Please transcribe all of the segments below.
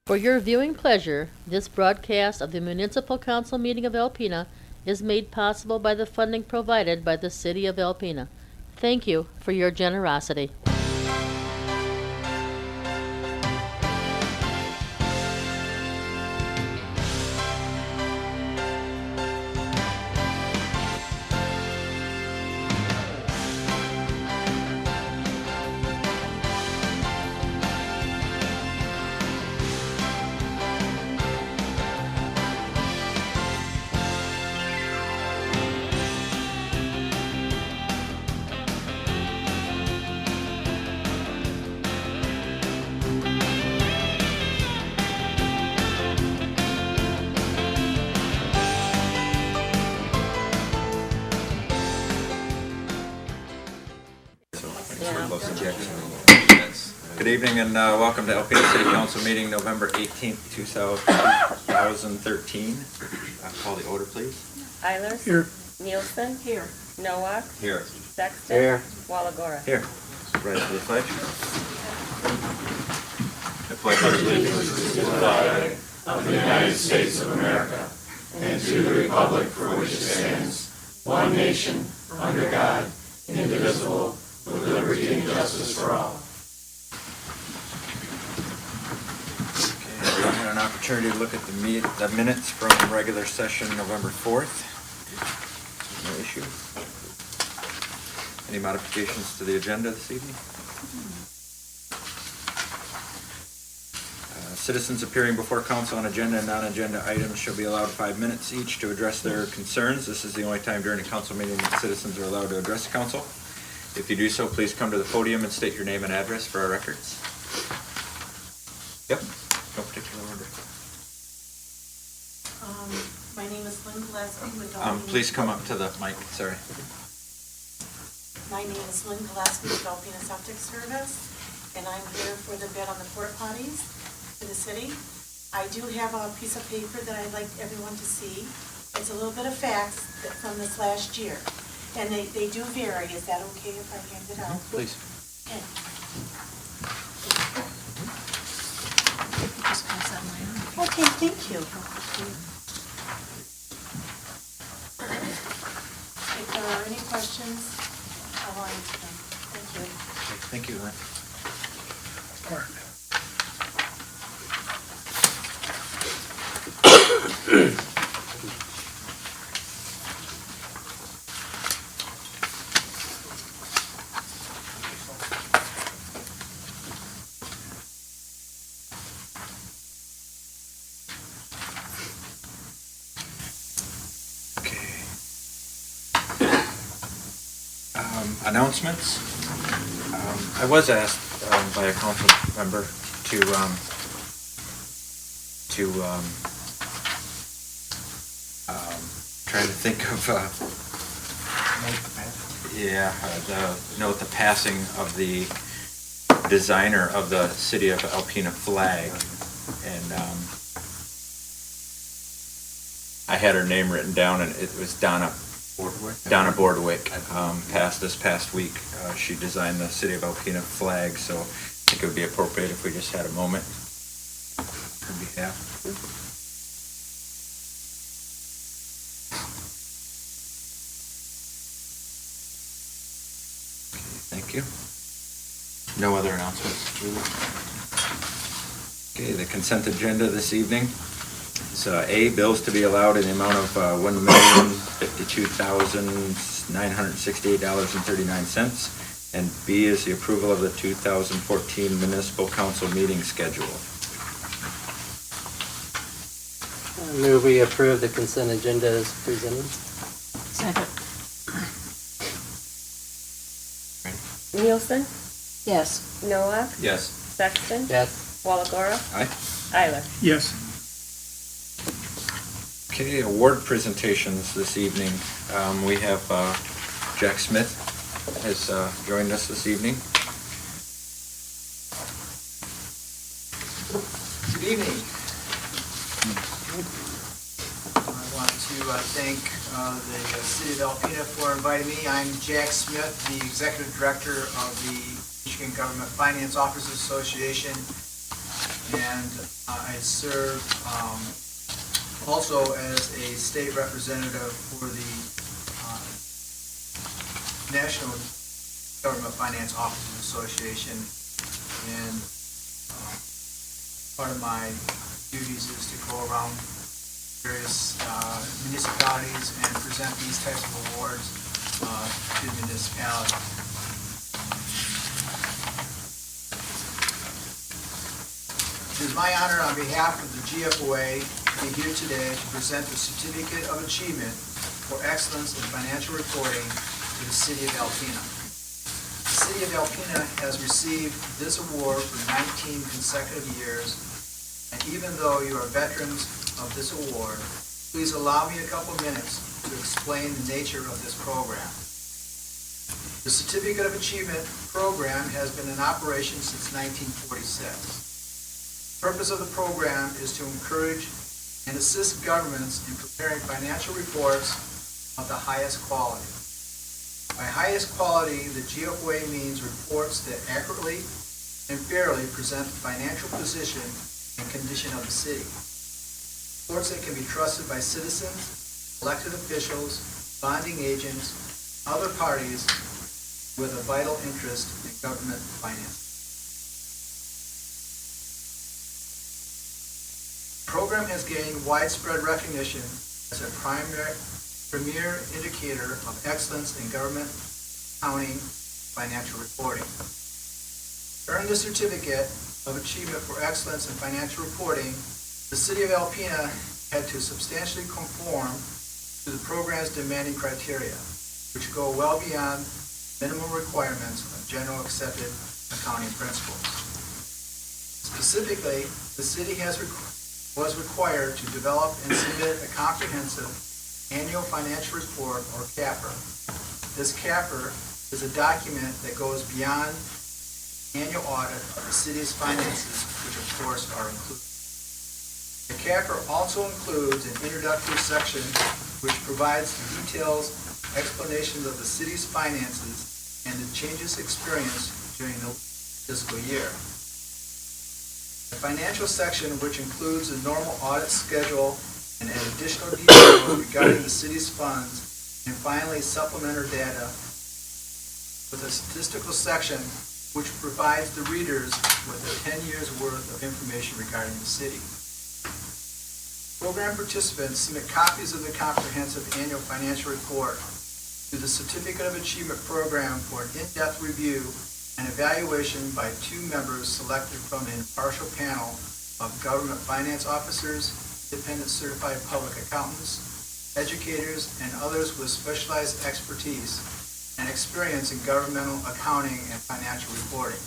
For your viewing pleasure, this broadcast of the Municipal Council meeting of Alpena is made possible by the funding provided by the City of Alpena. Thank you for your generosity. Good evening and welcome to Alpena City Council meeting November 18th, 2013. Call the order, please. Eilers. Here. Nielsen. Here. Nowak. Here. Sexton. Here. Walagora. Here. Rise to the pledge. The pledge of allegiance to the flag of the United States of America and to the republic for which it stands, one nation, under God, indivisible, with liberty and justice for all. Everyone had an opportunity to look at the minutes from regular session November 4th. No issue. Any modifications to the agenda this evening? Citizens appearing before council on agenda and non-agenda items shall be allowed 5 minutes each to address their concerns. This is the only time during a council meeting that citizens are allowed to address the council. If you do so, please come to the podium and state your name and address for our records. Yep, no particular order. My name is Lynn Gillespie with Alpena. Please come up to the mic, sorry. My name is Lynn Gillespie with Alpena Septic Service, and I'm here for the bid on the porta potties for the city. I do have a piece of paper that I'd like everyone to see. It's a little bit of facts from this last year, and they do vary. Is that okay if I hand it out? Please. Okay. Okay, thank you. If there are any questions, I'll answer them. Thank you. Thank you, Lynn. Announcements. I was asked by a council member to try to think of note the passing of the designer of the City of Alpena flag, and I had her name written down, and it was Donna Bordwick, passed this past week. She designed the City of Alpena flag, so I think it would be appropriate if we just had a moment on her behalf. Okay, thank you. No other announcements, Julie? Okay, the consent agenda this evening. So A, bills to be allowed in the amount of $1,052,968.39, and B is the approval of the 2014 Municipal Council meeting schedule. I move we approve the consent agenda as presented. Second. Nielsen. Yes. Nowak. Yes. Sexton. Yes. Walagora. Aye. Eiler. Yes. Okay, award presentations this evening. We have Jack Smith has joined us this evening. Good evening. I want to thank the City of Alpena for inviting me. I'm Jack Smith, the Executive Director of the Michigan Government Finance Officers Association. and I serve also as a state representative for the National Government Finance Officers Association, and part of my duties is to go around various municipalities and present these types of awards to municipalities. It is my honor on behalf of the GFOA to be here today to present the Certificate of Achievement for Excellence in Financial Reporting to the City of Alpena. The City of Alpena has received this award for 19 consecutive years, and even though you are veterans of this award, please allow me a couple minutes to explain the nature of this program. The Certificate of Achievement program has been in operation since 1946. The purpose of the program is to encourage and assist governments in preparing financial reports of the highest quality. By highest quality, the GFOA means reports that accurately and fairly present the financial position and condition of the city. Reports that can be trusted by citizens, elected officials, bonding agents, other parties with a vital interest in government finance. The program has gained widespread recognition as a premier indicator of excellence in government accounting financial reporting. To earn the Certificate of Achievement for Excellence in Financial Reporting, the City of Alpena had to substantially conform to the program's demanding criteria, which go well beyond minimum requirements of general accepted accounting principles. Specifically, the city was required to develop and submit a comprehensive annual financial report, or CAFR. This CAFR is a document that goes beyond annual audit of the city's finances, which of course are included. The CAFR also includes an introductory section which provides the details, explanations of the city's finances, and the changes experienced during the fiscal year. The financial section, which includes the normal audit schedule and additional details regarding the city's funds, and finally supplementary data with a statistical section which provides the readers with a 10 years worth of information regarding the city. Program participants submit copies of the comprehensive annual financial report to the Certificate of Achievement program for an in-depth review and evaluation by 2 members selected from an impartial panel of government finance officers, independent certified public accountants, educators, and others with specialized expertise and experience in governmental accounting and financial reporting.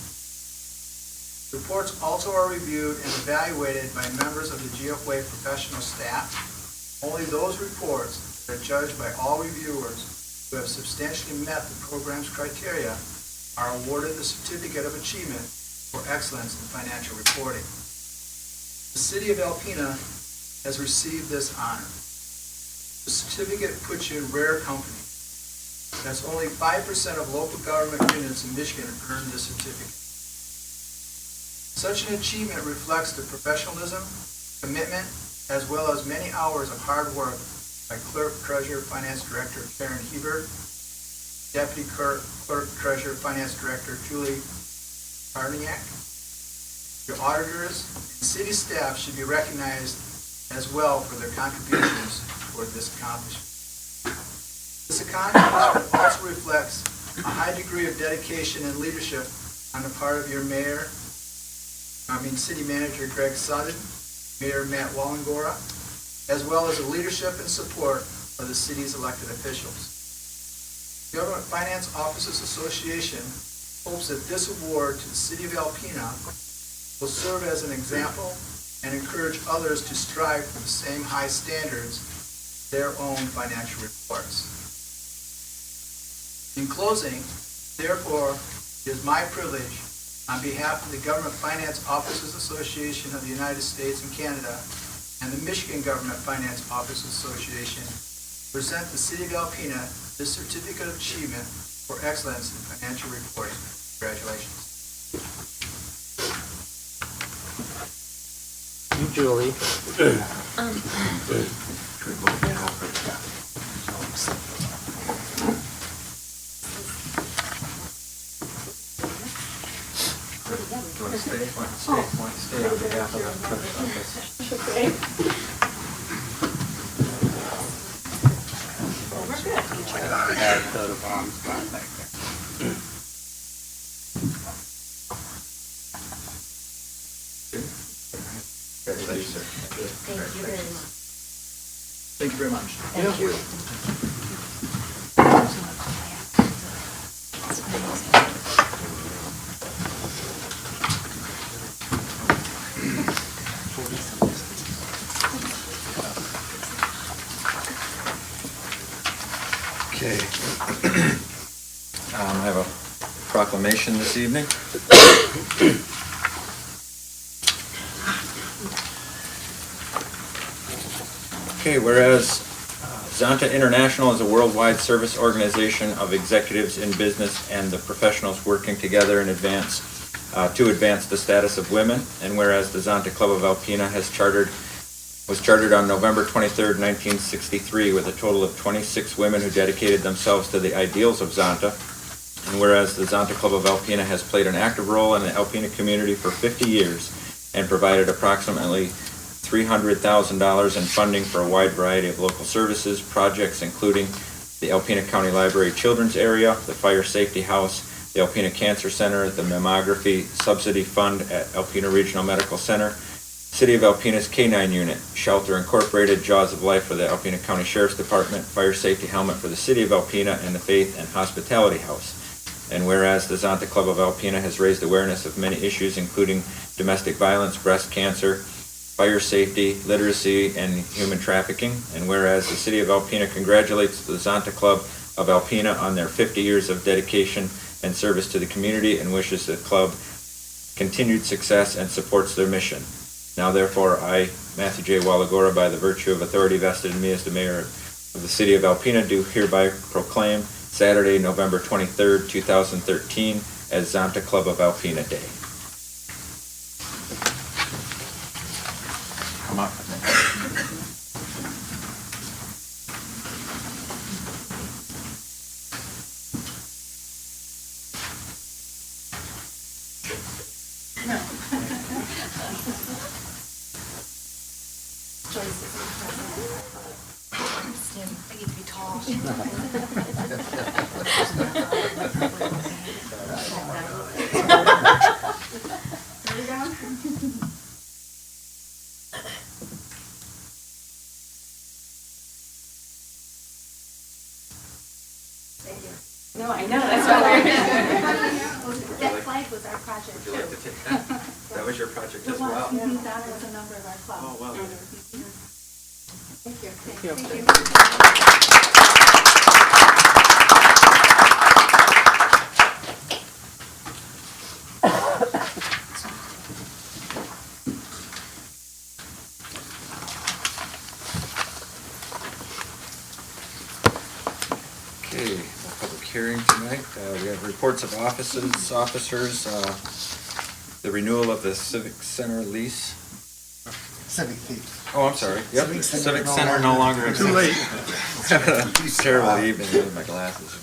Reports also are reviewed and evaluated by members of the GFOA professional staff. Only those reports that are judged by all reviewers who have substantially met the program's criteria are awarded the Certificate of Achievement for Excellence in Financial Reporting. The City of Alpena has received this honor. The certificate puts you in rare company, as only 5% of local government units in Michigan earn this certificate. Such an achievement reflects the professionalism, commitment, as well as many hours of hard work by Clerk, Treasurer, Finance Director Karen Hebert, Deputy Clerk, Treasurer, Finance Director Julie Karniak. Your auditors and city staff should be recognized as well for their contributions toward this accomplishment. This accomplishment also reflects a high degree of dedication and leadership on the part of your City Manager Greg Sutton, Mayor Matt Wallengora, as well as the leadership and support of the city's elected officials. The Government Finance Officers Association hopes that this award to the City of Alpena will serve as an example and encourage others to strive for the same high standards in their own financial reports. In closing, therefore, it is my privilege, on behalf of the Government Finance Officers Association of the United States and Canada and the Michigan Government Finance Officers Association, to present the City of Alpena this Certificate of Achievement for Excellence in Financial Reporting. Congratulations. Julie. Stay on behalf of the clerk's office. Add coat of arms back there. Congratulations, sir. Thank you very much. Thank you very much. Thank you. Okay. I have a proclamation this evening. Okay, whereas Zonta International is a worldwide service organization of executives in business and the professionals working together in advance to advance the status of women, and whereas the Zonta Club of Alpena was chartered on November 23rd, 1963, with a total of 26 women who dedicated themselves to the ideals of Zonta, and whereas the Zonta Club of Alpena has played an active role in the Alpena community for 50 years and provided approximately $300,000 in funding for a wide variety of local services, projects including the Alpena County Library Children's Area, the Fire Safety House, the Alpena Cancer Center, the Mammography Subsidy Fund at Alpena Regional Medical Center, City of Alpena's K-9 Unit, Shelter Incorporated, Jaws of Life for the Alpena County Sheriff's Department, Fire Safety Helmet for the City of Alpena, and the Faith and Hospitality House. And whereas the Zonta Club of Alpena has raised awareness of many issues including domestic violence, breast cancer, fire safety, literacy, and human trafficking. And whereas the City of Alpena congratulates the Zonta Club of Alpena on their 50 years of dedication and service to the community and wishes the club continued success and supports their mission. Now therefore, I, Matthew J. Walagora, by the virtue of authority vested in me as the mayor of the City of Alpena, do hereby proclaim Saturday, November 23rd, 2013 as Zonta Club of Alpena Day. Come up. I need to be tall. No, I know, that's what we're That flag was our project Would you like too. to take that? That was your project as well? That was a member of our club. Oh, well. Thank you. Thank you. Okay, public hearing tonight. We have reports of officers, the renewal of the Civic Center lease. Civic Thief. Oh, I'm sorry. Yep, Civic Center Civic no Center no longer longer- exists. Too late. Terrible evening with my glasses.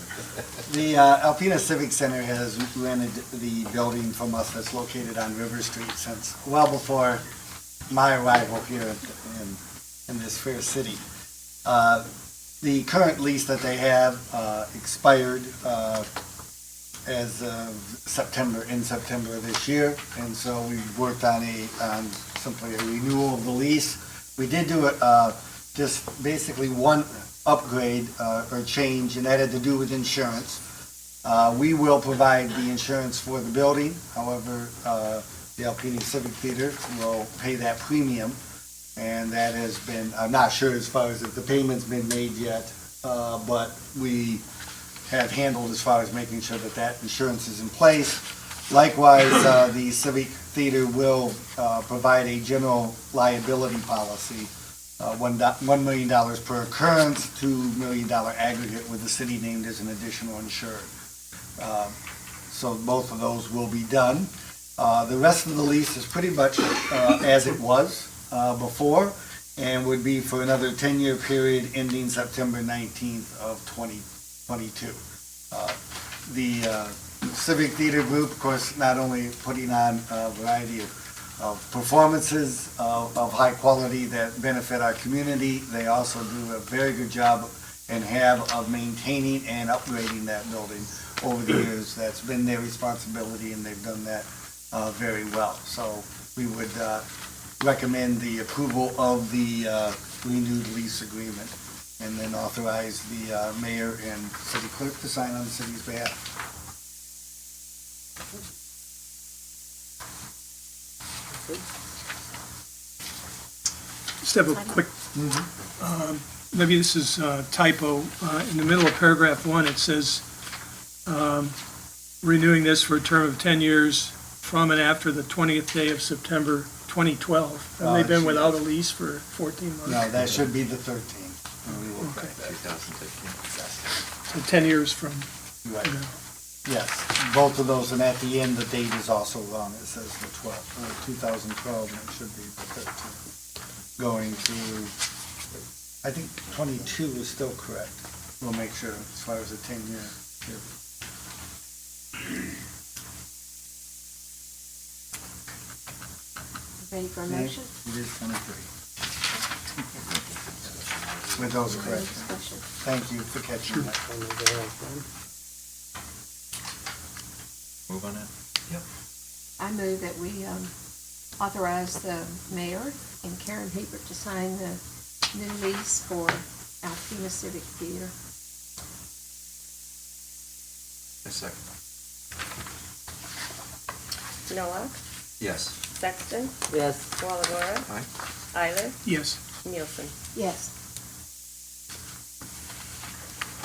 The Alpena Civic Center has rented the building from us that's located on River Street since well before my arrival here in this fair city. The current lease that they have expired as of September of this year, and so we worked on simply a renewal of the lease. We did do just basically one upgrade or change, and that had to do with insurance. We will provide the insurance for the building. However, the Alpena Civic Theater will pay that premium, and that has been, I'm not sure as far as if the payment's been made yet, but we have handled as far as making sure that that insurance is in place. Likewise, the Civic Theater will provide a general liability policy, $1 million per occurrence, $2 million aggregate with the city named as an additional insured. So both of those will be done. The rest of the lease is pretty much as it was. before, and would be for another 10-year period ending September 19th of 2022. The Civic Theater Group, of course, not only putting on a variety of performances of high quality that benefit our community, they also do a very good job and have of maintaining and upgrading that building over the years. That's been their responsibility, and they've done that very well. So we would recommend the approval of the renewed lease agreement, and then authorize the mayor and city clerk to sign on the city's behalf. Just have a quick, maybe this is a typo. In the middle of paragraph 1, it says, renewing this for a term of 10 years from and after the 20th day of September 2012. Have they been without a lease for 14 months? No, that should be the 13. And we will Okay. correct that. 2015. So 10 years from Right. now. Yes, both of those, and at the end, the date is also wrong. It says the 2012, and it should be the 13. Going to, I think 22 is still correct. We'll make sure as far as the 10-year. Ready for a motion? It is 23. With those corrections. Discussion. Thank you for catching that. Move on it. I move that we authorize the mayor and Karen Hebert to sign the new lease for Alpena Civic Theater. A second. Noah, Yes. Sexton, Yes. Walagora, Aye. Eiler, Yes. Nielsen. Yes.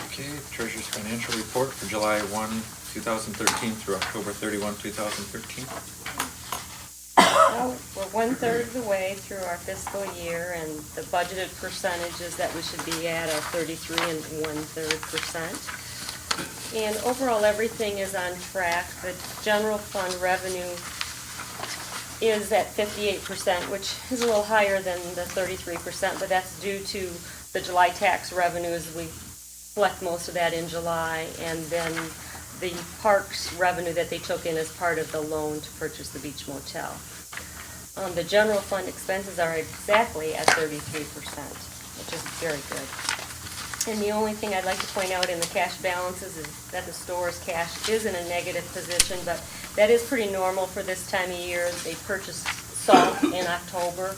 Okay, Treasurer's Financial Report for July 1, 2013 through October 31, 2013. Well, we're 1/3 of the way through our fiscal year, and the budgeted percentages that we should be at are 33 1/3%. And overall, everything is on track. The general fund revenue is at 58%, which is a little higher than the 33%, but that's due to the July tax revenues. We collect most of that in July, and then the parks revenue that they took in as part of the loan to purchase the beach motel. The general fund expenses are exactly at 33%, which is very good. And the only thing I'd like to point out in the cash balances is that the store's cash is in a negative position, but that is pretty normal for this time of year. They purchased salt in October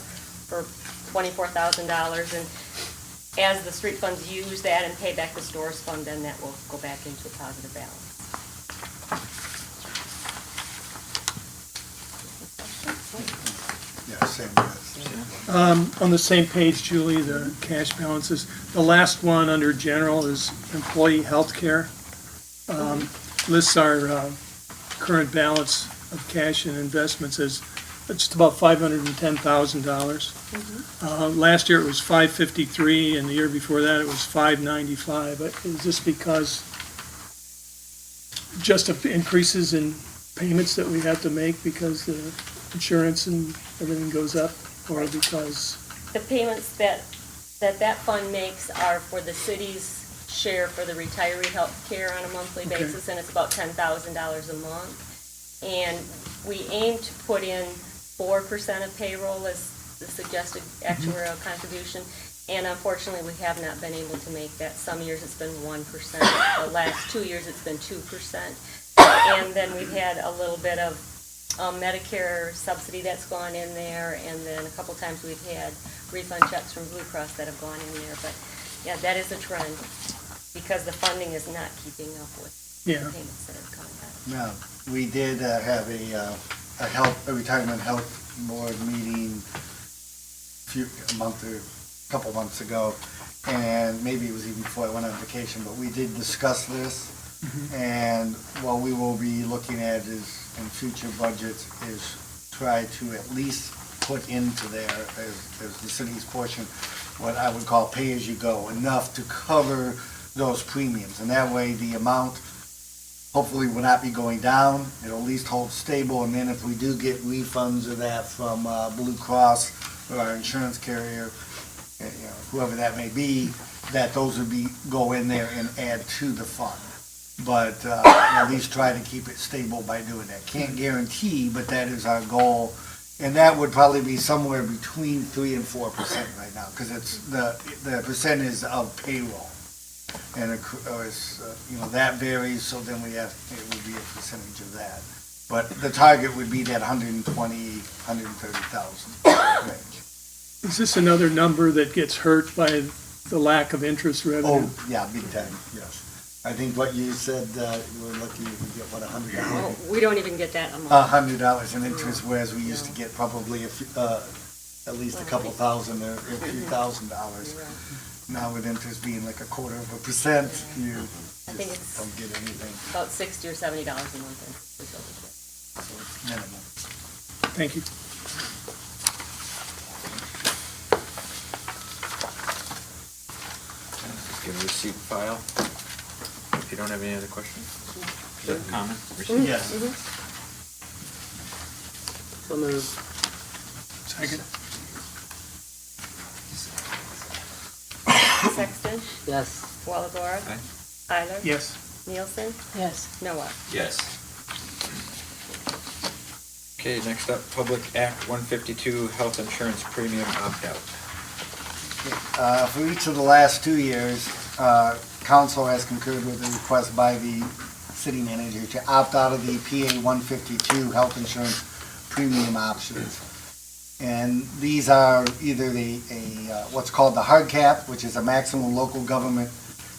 for $24,000, and as the street funds use that and pay back the store's fund, then that will go back into a positive balance. Yeah, same as. On the same page, Julie, the cash balances, the last one under general is employee health care. Lists our current balance of cash and investments as just about $510,000. Last year it was $553, and the year before that it was $595. Is this because just of increases in payments that we have to make because the insurance and everything goes up, or because? The payments that fund makes are for the city's share for the retiree health care on a monthly Okay. basis, and it's about $10,000 a month. And we aim to put in 4% of payroll as the suggested actuarial contribution, and unfortunately, we have not been able to make that. Some years it's been 1%, the last 2 years it's been 2%. And then we've had a little bit of Medicare subsidy that's gone in there, and then a couple times we've had refund checks from Blue Cross that have gone in there. But yeah, that is a trend, because the funding is not keeping up with the Yeah. payments that are coming out. Now, we did have a retirement health board meeting a couple months ago, and maybe it was even before I went on vacation, but we did discuss this. And what we will be looking at is, in future budgets, is try to at least put into there, as the city's portion, what I would call pay-as-you-go, enough to cover those premiums. And that way, the amount hopefully will not be going down. It'll at least hold stable, and then if we do get refunds of that from Blue Cross, or our insurance carrier, whoever that may be, that those would go in there and add to the fund. But at least try to keep it stable by doing that. Can't guarantee, but that is our goal. And that would probably be somewhere between 3% and 4% right now, because it's the percent is of payroll. And that varies, so then it would be a percentage of that. But the target would be that 130,000 range. Is this another number that gets hurt by the lack of interest revenue? Oh, yeah, big time, yes. I think what you said, you were lucky if we get, $100? We don't even get that amount. $100 in interest, whereas we used to get probably at least a couple thousand or a few $1,000s. Now with interest being like 0.25%, you think just it's don't get anything. About $60 or $70 a month. So it's minimal. Thank you. Just get a receipt file. If you don't have any other questions. Is that common? Receipt? Yes. So moved. Second. Sexton, Yes. Walagora, Aye. Tyler. Yes. Nielsen, Yes. Noah. Yes. Okay, next up, Public Act 152, Health Insurance Premium Opt-out. For each of the last 2 years, council has concurred with the request by the city manager to opt out of the PA 152 health insurance premium options. And these are either what's called the hard cap, which is a maximum local government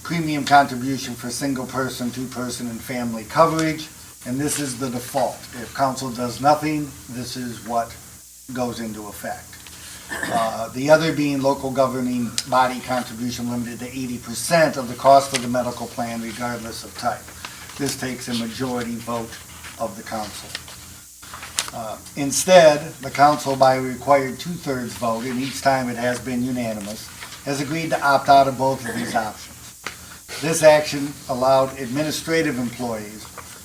premium contribution for single person, two-person, and family coverage. And this is the default. If council does nothing, this is what goes into effect. The other being local governing body contribution limited to 80% of the cost of the medical plan regardless of type. This takes a majority vote of the council. Instead, the council, by a required 2/3 vote, and each time it has been unanimous, has agreed to opt out of both of these options. This action allowed administrative employees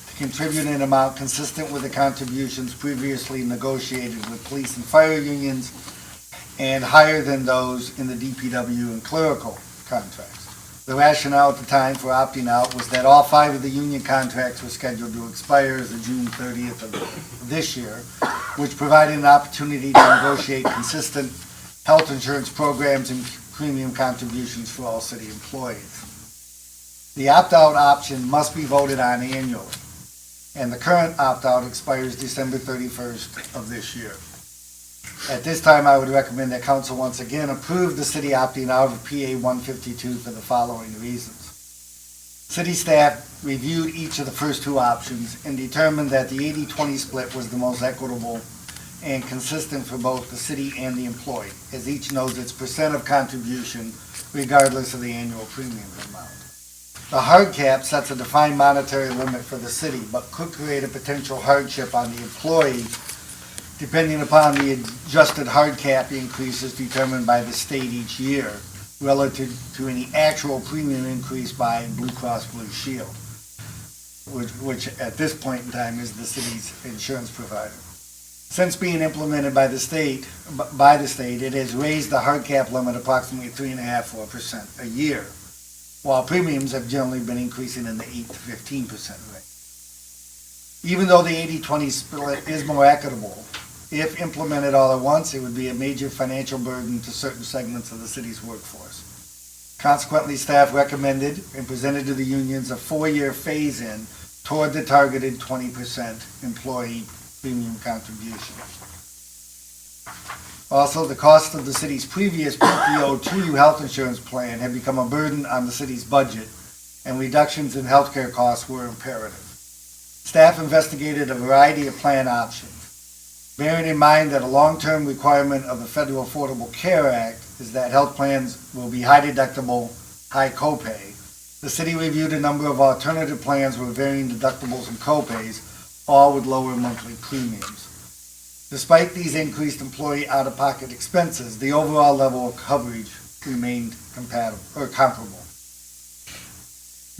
to contribute an amount consistent with the contributions previously negotiated with police and fire unions and higher than those in the DPW and clerical contracts. The rationale at the time for opting out was that all 5 of the union contracts were scheduled to expire as of June 30th of this year, which provided an opportunity to negotiate consistent health insurance programs and premium contributions for all city employees. The opt-out option must be voted on annually, and the current opt-out expires December 31st of this year. At this time, I would recommend that council once again approve the city opting out of PA 152 for the following reasons. City staff reviewed each of the first 2 options and determined that the 80-20 split was the most equitable and consistent for both the city and the employee, as each knows its percent of contribution regardless of the annual premium amount. The hard cap sets a defined monetary limit for the city, but could create a potential hardship on the employee depending upon the adjusted hard cap increases determined by the state each year relative to any actual premium increase by Blue Cross Blue Shield, which at this point in time is the city's insurance provider. Since being implemented by the state, it has raised the hard cap limit approximately 3.5–4% a year, while premiums have generally been increasing in the 8 to 15% range. Even though the 80-20 split is more equitable, if implemented all at once, it would be a major financial burden to certain segments of the city's workforce. Consequently, staff recommended and presented to the unions a 4-year phase-in toward the targeted 20% employee premium contribution. Also, the cost of the city's previous PPO2 health insurance plan had become a burden on the city's budget, and reductions in healthcare costs were imperative. Staff investigated a variety of plan options. Bearing in mind that a long-term requirement of the Federal Affordable Care Act is that health plans will be high deductible, high copay, the city reviewed a number of alternative plans with varying deductibles and copays, all with lower monthly premiums. Despite these increased employee out-of-pocket expenses, the overall level of coverage remained comparable.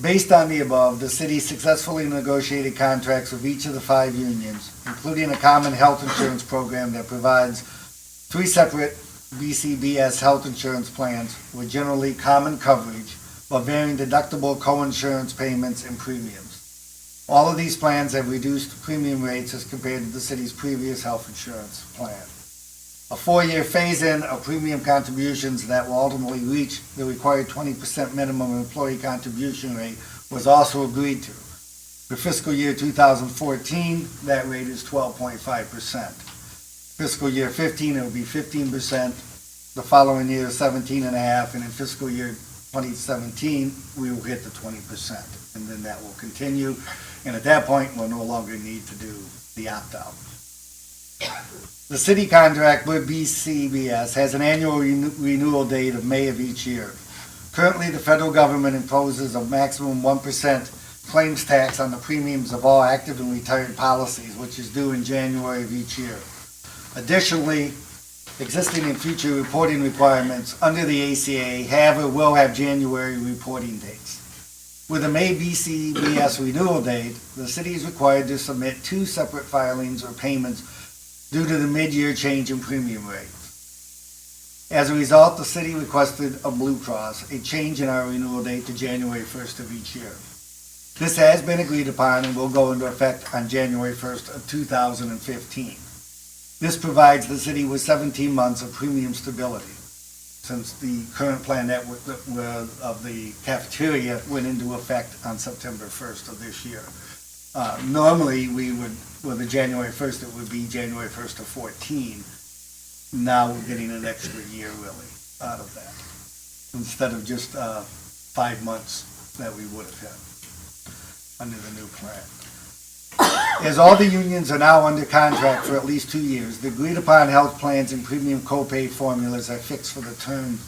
Based on the above, the city successfully negotiated contracts with each of the 5 unions, including a common health insurance program that provides 3 separate BCBS health insurance plans with generally common coverage, but varying deductible co-insurance payments and premiums. All of these plans have reduced premium rates as compared to the city's previous health insurance plan. A 4-year phase-in of premium contributions that will ultimately reach the required 20% minimum employee contribution rate was also agreed to. For fiscal year 2014, that rate is 12.5%. Fiscal year 15, it will be 15%. The following year, 17.5%, and in fiscal year 2017, we will hit the 20%. And then that will continue, and at that point, we'll no longer need to do the opt-out. The city contract with BCBS has an annual renewal date of May of each year. Currently, the federal government imposes a maximum 1% claims tax on the premiums of all active and retired policies, which is due in January of each year. Additionally, existing and future reporting requirements under the ACA have or will have January reporting dates. With the May BCBS renewal date, the city is required to submit 2 separate filings or payments due to the mid-year change in premium rates. As a result, the city requested of Blue Cross a change in our renewal date to January 1st of each year. This has been agreed upon and will go into effect on January 1st of 2015. This provides the city with 17 months of premium stability, since the current plan that of the cafeteria went into effect on September 1st of this year. Normally, we would, with the January 1st, it would be January 1st of 14. Now we're getting an extra year, really, out of that, instead of just 5 months that we would have had under the new plan. As all the unions are now under contract for at least 2 years, the agreed-upon health plans and premium copay formulas are fixed for the terms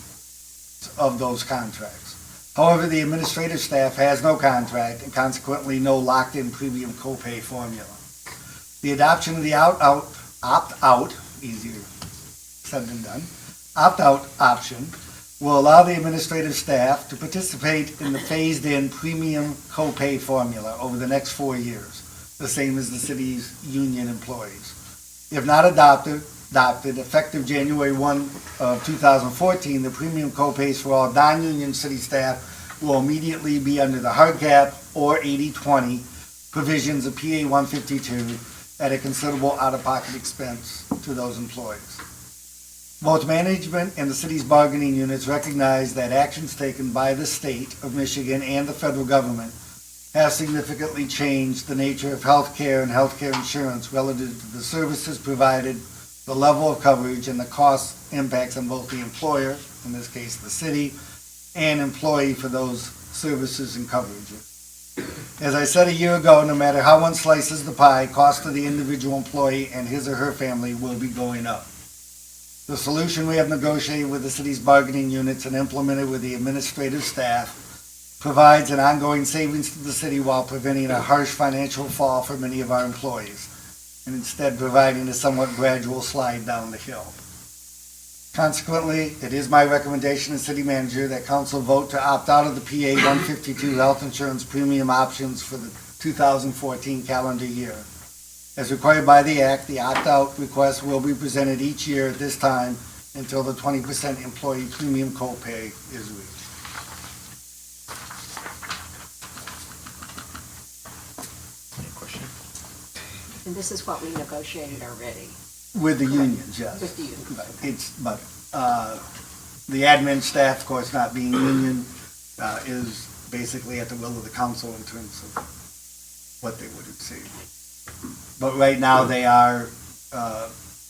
of those contracts. However, the administrative staff has no contract and consequently no locked-in premium copay formula. The adoption of the opt-out, easier said than done, opt-out option will allow the administrative staff to participate in the phased-in premium copay formula over the next 4 years, the same as the city's union employees. If not adopted, effective January 1 of 2014, the premium copays for all non-union city staff will immediately be under the hard cap or 80-20 provisions of PA 152 at a considerable out-of-pocket expense to those employees. Both management and the city's bargaining units recognize that actions taken by the state of Michigan and the federal government have significantly changed the nature of health care and healthcare insurance relative to the services provided, the level of coverage, and the cost impacts on both the employer, in this case the city, and employee for those services and coverages. As I said a year ago, no matter how one slices the pie, cost to the individual employee and his or her family will be going up. The solution we have negotiated with the city's bargaining units and implemented with the administrative staff provides an ongoing savings to the city while preventing a harsh financial fall for many of our employees, and instead providing a somewhat gradual slide down the hill. Consequently, it is my recommendation as city manager that council vote to opt out of the PA 152 health insurance premium options for the 2014 calendar year. As required by the Act, the opt-out request will be presented each year at this time until the 20% employee premium copay is reached. Any questions? And this is what we negotiated already. With the unions, yes. With the unions. But the admin staff, of course, not being union, is basically at the will of the council in terms of what they would receive. But right now, they are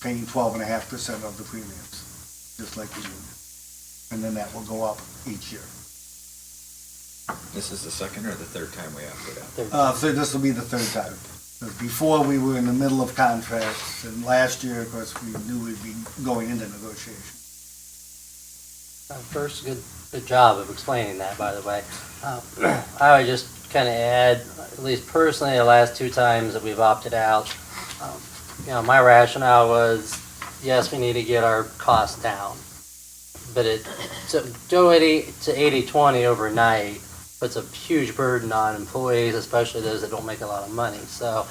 paying 12.5% of the premiums, just like the union. And then that will go up each year. This is the second or the third time we opted out? So this will be the third time. Because before, we were in the middle of contracts, and last year, of course, we knew we'd be going into negotiation. First, good job of explaining that, by the way. I would just kind of add, at least personally, the last 2 times that we've opted out, my rationale was, yes, we need to get our costs down. But to go to 80-20 overnight puts a huge burden on employees, especially those that don't make a lot of money. So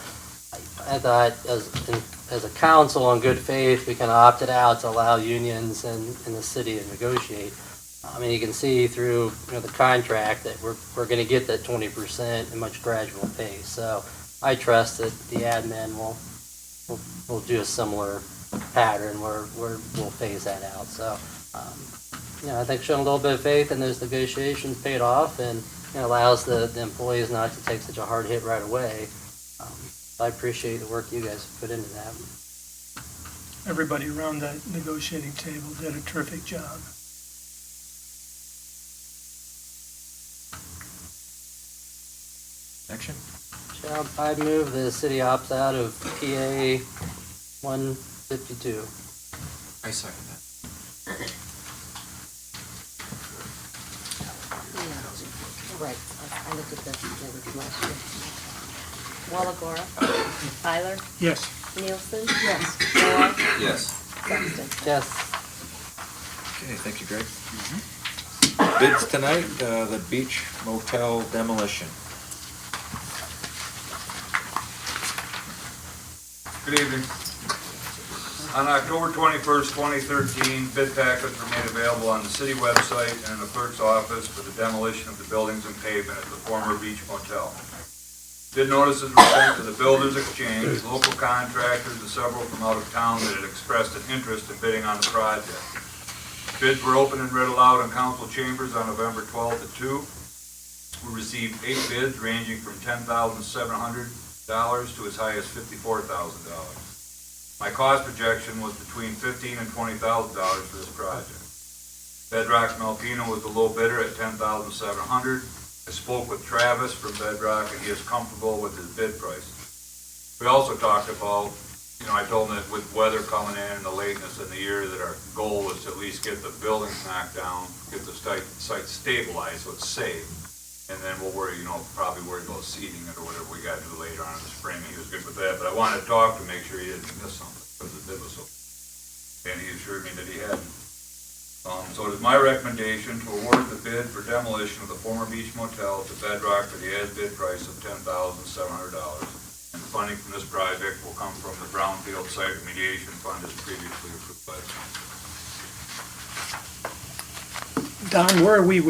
I thought as a council in good faith, we kind of opted out to allow unions in the city to negotiate. I mean, you can see through, the contract that we're gonna get that 20% in much gradual pace. So I trust that the admin will do a similar pattern where we'll phase that out. So, I think showing a little bit of faith in those negotiations paid off, and allows the employees not to take such a hard hit right away. I appreciate the work you guys have put into that. Everybody around that negotiating table did a terrific job. Action? Shall I move the city opts out of PA 152? I second that. Right, I looked at this last year. Walagora. Tyler. Yes. Nielsen. Yes. Noah. Yes. Sexton. Yes. Okay, thank you, Greg. Bids tonight, the Beach Motel demolition. Good evening. On October 21st, 2013, bid packets were made available on the city website and in the clerk's office for the demolition of the buildings and pavement at the former Beach Motel. Bid notices were sent to the Builders Exchange, local contractors, and several from out of town that had expressed an interest in bidding on the project. Bids were opened and read aloud in council chambers on November 12th at 2. We received 8 bids ranging from $10,700 to as high as $54,000. My cost projection was between $15,000 and $20,000 for this project. Bedrock from Alpena was the low bidder at $10,700. I spoke with Travis from Bedrock, and he is comfortable with his bid price. We also talked about, I told him that with weather coming in and the lateness in the year, that our goal was to at least get the buildings knocked down, get the site stabilized so it's safe. And then we'll worry, probably worry about seeding it or whatever we got to do later on in the spring. He was good with that, but I wanted to talk to make sure he didn't miss something because the bid was so. And he assured me that he hadn't. So it is my recommendation to award the bid for demolition of the former Beach Motel to Bedrock for the as-bid price of $10,700. And the funding from this project will come from the Brownfield Site Remediation Fund as previously approved by the council. Don, where are we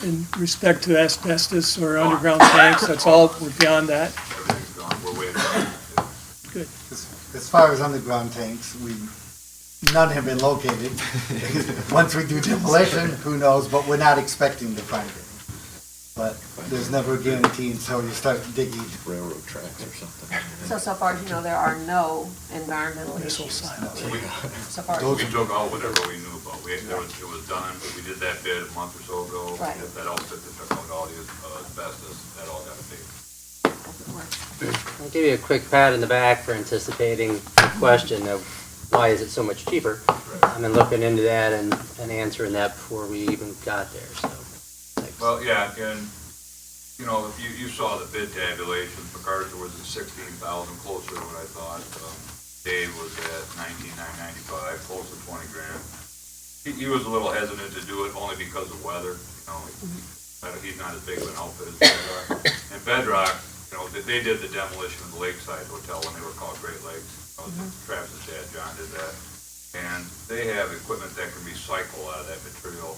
in respect to asbestos or underground tanks? That's all, we're beyond that? Everything's gone, we're waiting on it. Good. As far as underground tanks, none have been located. Once we do demolition, who knows, but we're not expecting to find it. But there's never a guarantee until you start digging. Railroad tracks or something. So far as you know, there are no environmental Missile issues. silos. So far as We took out whatever we knew about. It was done, we did that bid a month or so ago. Right. That outfit that took out all the asbestos, that all got paid. I'll give you a quick pat in the back for anticipating the question of why is it so much cheaper? I've been looking into that and answering that before we even got there, so. Thanks. Well, yeah, and, you saw the bid tabulation, MacArthur was at 16,000, closer to what I thought. Dave was at 19,995, close to 20 grand. He was a little hesitant to do it only because of weather, he's not as big of an outfit as Bedrock. And Bedrock, they did the demolition of the Lakeside Hotel when they were called Great Lakes. Travis's dad, John, did that. And they have equipment that can recycle out of that material.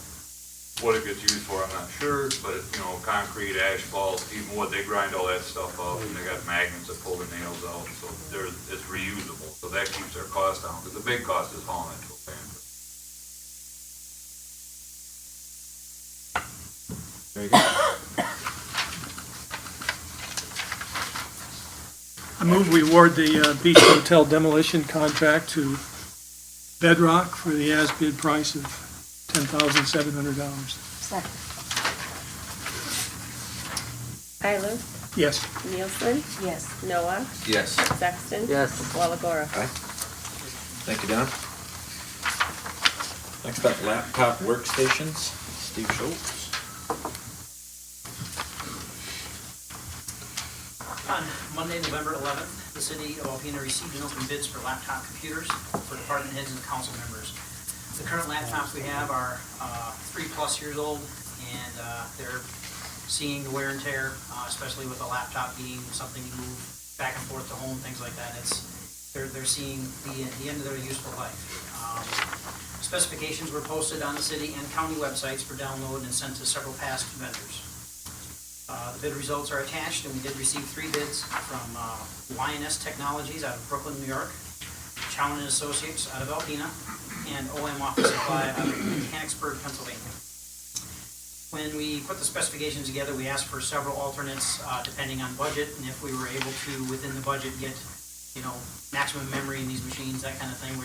What it gets used for, I'm not sure, but, concrete, asphalt, even wood, they grind all that stuff up, and they got magnets that pull the nails out, so it's reusable. So that keeps their cost down, because the big cost is hauling it to a landfill. Very good. I move we award the Beach Hotel demolition contract to Bedrock for the as-bid price of $10,700. Second. Tyler. Yes. Nielsen. Yes. Noah. Yes. Sexton. Yes. Walagora. Aye. Thank you, Don. Next up, laptop workstations, Steve Schultz. On Monday, November 11th, the city of Alpena received and opened bids for laptop computers for department heads and council members. The current laptops we have are 3+ years old, and they're seeing the wear and tear, especially with a laptop being something you move back and forth to home, things like that. They're seeing the end of their useful life. Specifications were posted on the city and county websites for download and sent to several past vendors. The bid results are attached, and we did receive 3 bids from YNS Technologies out of Brooklyn, New York, Chown and Associates out of Alpena, and OM Office Supply out of Mechanicsburg, Pennsylvania. When we put the specifications together, we asked for several alternates depending on budget, and if we were able to, within the budget, get, maximum memory in these machines, that kind of thing. We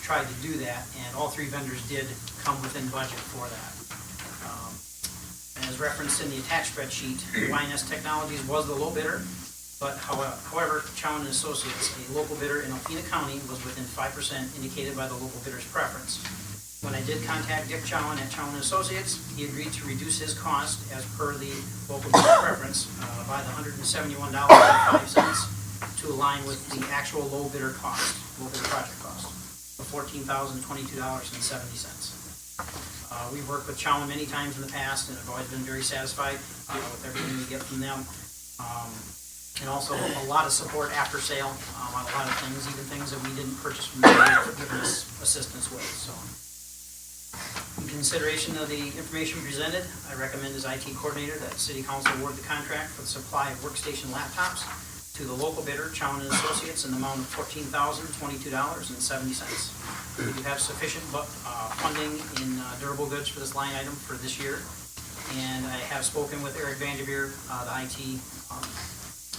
tried to do that, and all 3 vendors did come within budget for that. As referenced in the attached spreadsheet, YNS Technologies was the low bidder, but however, Chown and Associates, a local bidder in Alpena County, was within 5% indicated by the local bidder's preference. When I did contact Dick Chown at Chown and Associates, he agreed to reduce his cost as per the local bidder's preference by the $171.05 to align with the actual low bidder project cost of $14,022.70. We've worked with Chown many times in the past and have always been very satisfied with everything we get from them. And also a lot of support after sale on a lot of things, even things that we didn't purchase from them, they've given us assistance with. So, in consideration of the information presented, I recommend as IT coordinator that City Council award the contract for the supply of workstation laptops to the local bidder, Chown and Associates, in the amount of $14,022.70. We do have sufficient funding in durable goods for this line item for this year. And I have spoken with Eric Vanderveer, the IT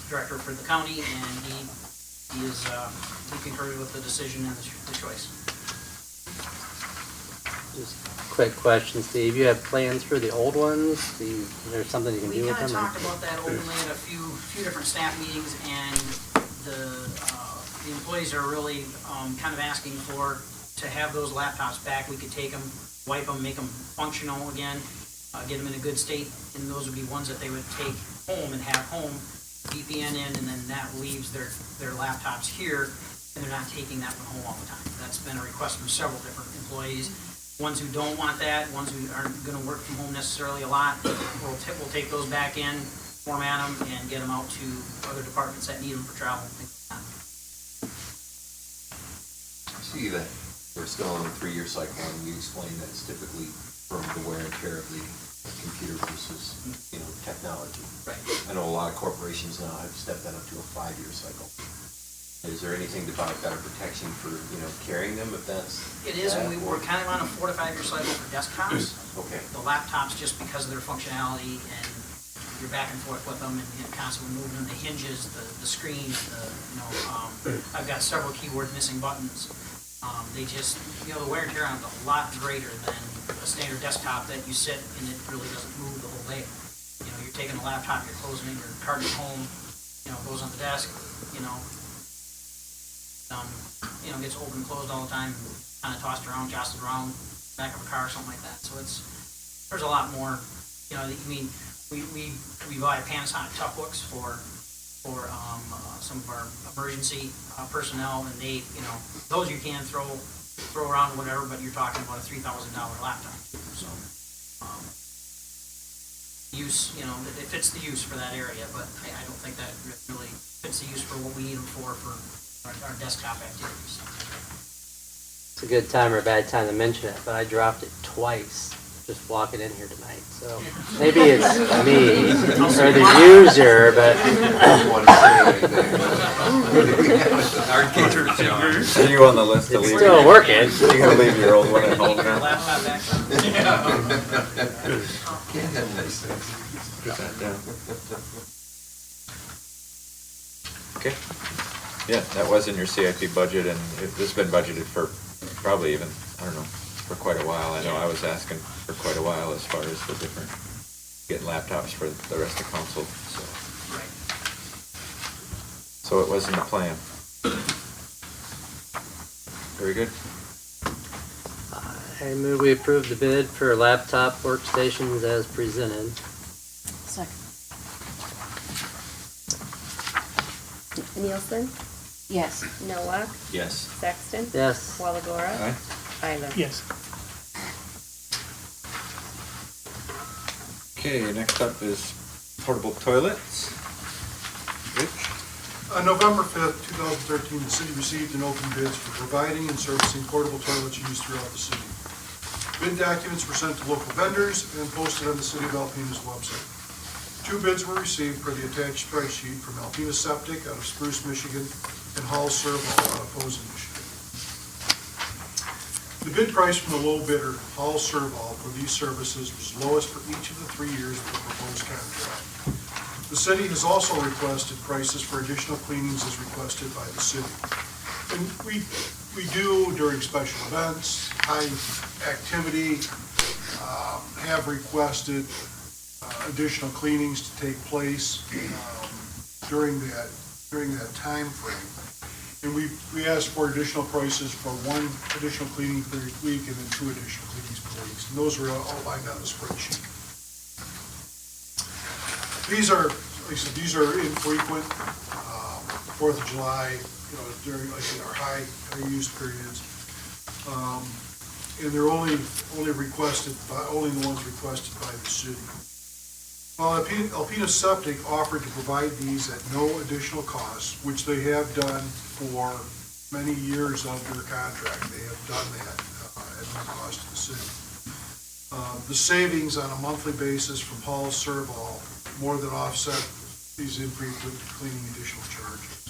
director for the county, and he concurs with the decision and the choice. Just a quick question, Steve. You have plans for the old ones? Is there something you can do We with kind them? of talked about that openly at a few different staff meetings, and the employees are really kind of asking to have those laptops back. We could take them, wipe them, make them functional again, get them in a good state, and those would be ones that they would take home and have home, VPN in, and then that leaves their laptops here, and they're not taking that one home all the time. That's been a request from several different employees. Ones who don't want that, ones who aren't going to work from home necessarily a lot, we'll take those back in, format them, and get them out to other departments that need them for travel. I see that we're still on a 3-year cycle, and you explained that it's typically from the wear and tear of the computer versus, technology. Right. I know a lot of corporations now have stepped that up to a 5-year cycle. Is there anything about better protection for, carrying them if that's? It is, and we're kind of on a 4 to 5 year cycle for desktops. Okay. The laptops, just because of their functionality, and you're back and forth with them and constantly moving them, the hinges, the screen, I've got several keyboard missing buttons. They just, the wear and tear on them is a lot greater than a standard desktop that you sit and it really doesn't move the whole day. You're taking a laptop, you're closing it, you're carting it home, goes on the desk, gets open and closed all the time, kind of tossed around, jostled around, back of a car or something like that. So there's a lot more, we buy Panasonic Toughbooks for some of our emergency personnel, and they, those you can throw around whatever, but you're talking about a $3,000 laptop. So, use, it fits the use for that area, but I don't think that really fits the use for what we need them for our desktop activities. It's a good time or a bad time to mention it, but I dropped it twice just walking in here tonight. So maybe it's me or the user, but Are you on the list to it's leave? still working. You gonna leave your old one at home now? Laptop back. Put that down. Okay. Yeah, that was in your CIP budget, and this has been budgeted for probably even, for quite a while. I know I was asking for quite a while as far as the different, getting laptops for the rest of council, so. Right. So it was in the plan. Very good. I move we approve the bid for laptop workstations as presented. Second. Nielsen, Yes. Noah, Yes. Sexton, Yes. Walagora, Aye. Isla. Yes. Okay, next up is portable toilets. Rich? On November 5th, 2013, the city received and opened bids for providing and servicing portable toilets used throughout the city. Bid documents were sent to local vendors and posted on the City of Alpena's website. 2 bids were received per the attached price sheet from Alpena Septic out of Spruce, Michigan, and Hall Serval out of Posen, Michigan. The bid price from the low bidder, Hall Serval, for these services was lowest for each of the 3 years of the proposed contract. The city has also requested prices for additional cleanings as requested by the city. And we do during special events, high activity, have requested additional cleanings to take place during that time frame. And we asked for additional prices for 1 additional cleaning per week and then 2 additional cleanings per week. And those were outlined on the spreadsheet. These are, like I said, these are infrequent. 4th of July, during, like I said, our high use periods. And they're only requested by, only the ones requested by the city. Well, Alpena Septic offered to provide these at no additional cost, which they have done for many years under contract. They have done that at no cost to the city. The savings on a monthly basis from Hall Serval more than offset these infrequent cleaning additional charges.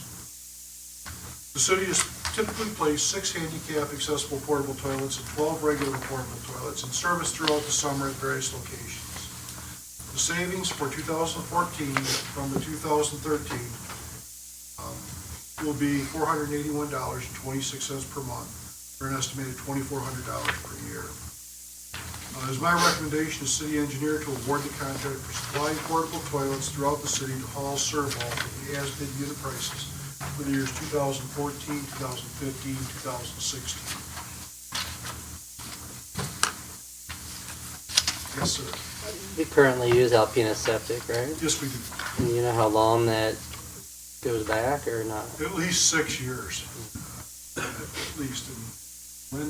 The city has typically placed 6 handicap accessible portable toilets and 12 regular portable toilets in service throughout the summer at various locations. The savings for 2014 from the 2013 will be $481.26 per month, for an estimated $2,400 per year. It is my recommendation to city engineer to award the contract for supplying portable toilets throughout the city to Hall Serval for the as-bid unit prices for the years 2014, 2015, 2016. Yes, sir. We currently use Alpena Septic, right? Yes, we do. And you know how long that goes back or not? At least 6 years. At least. And when?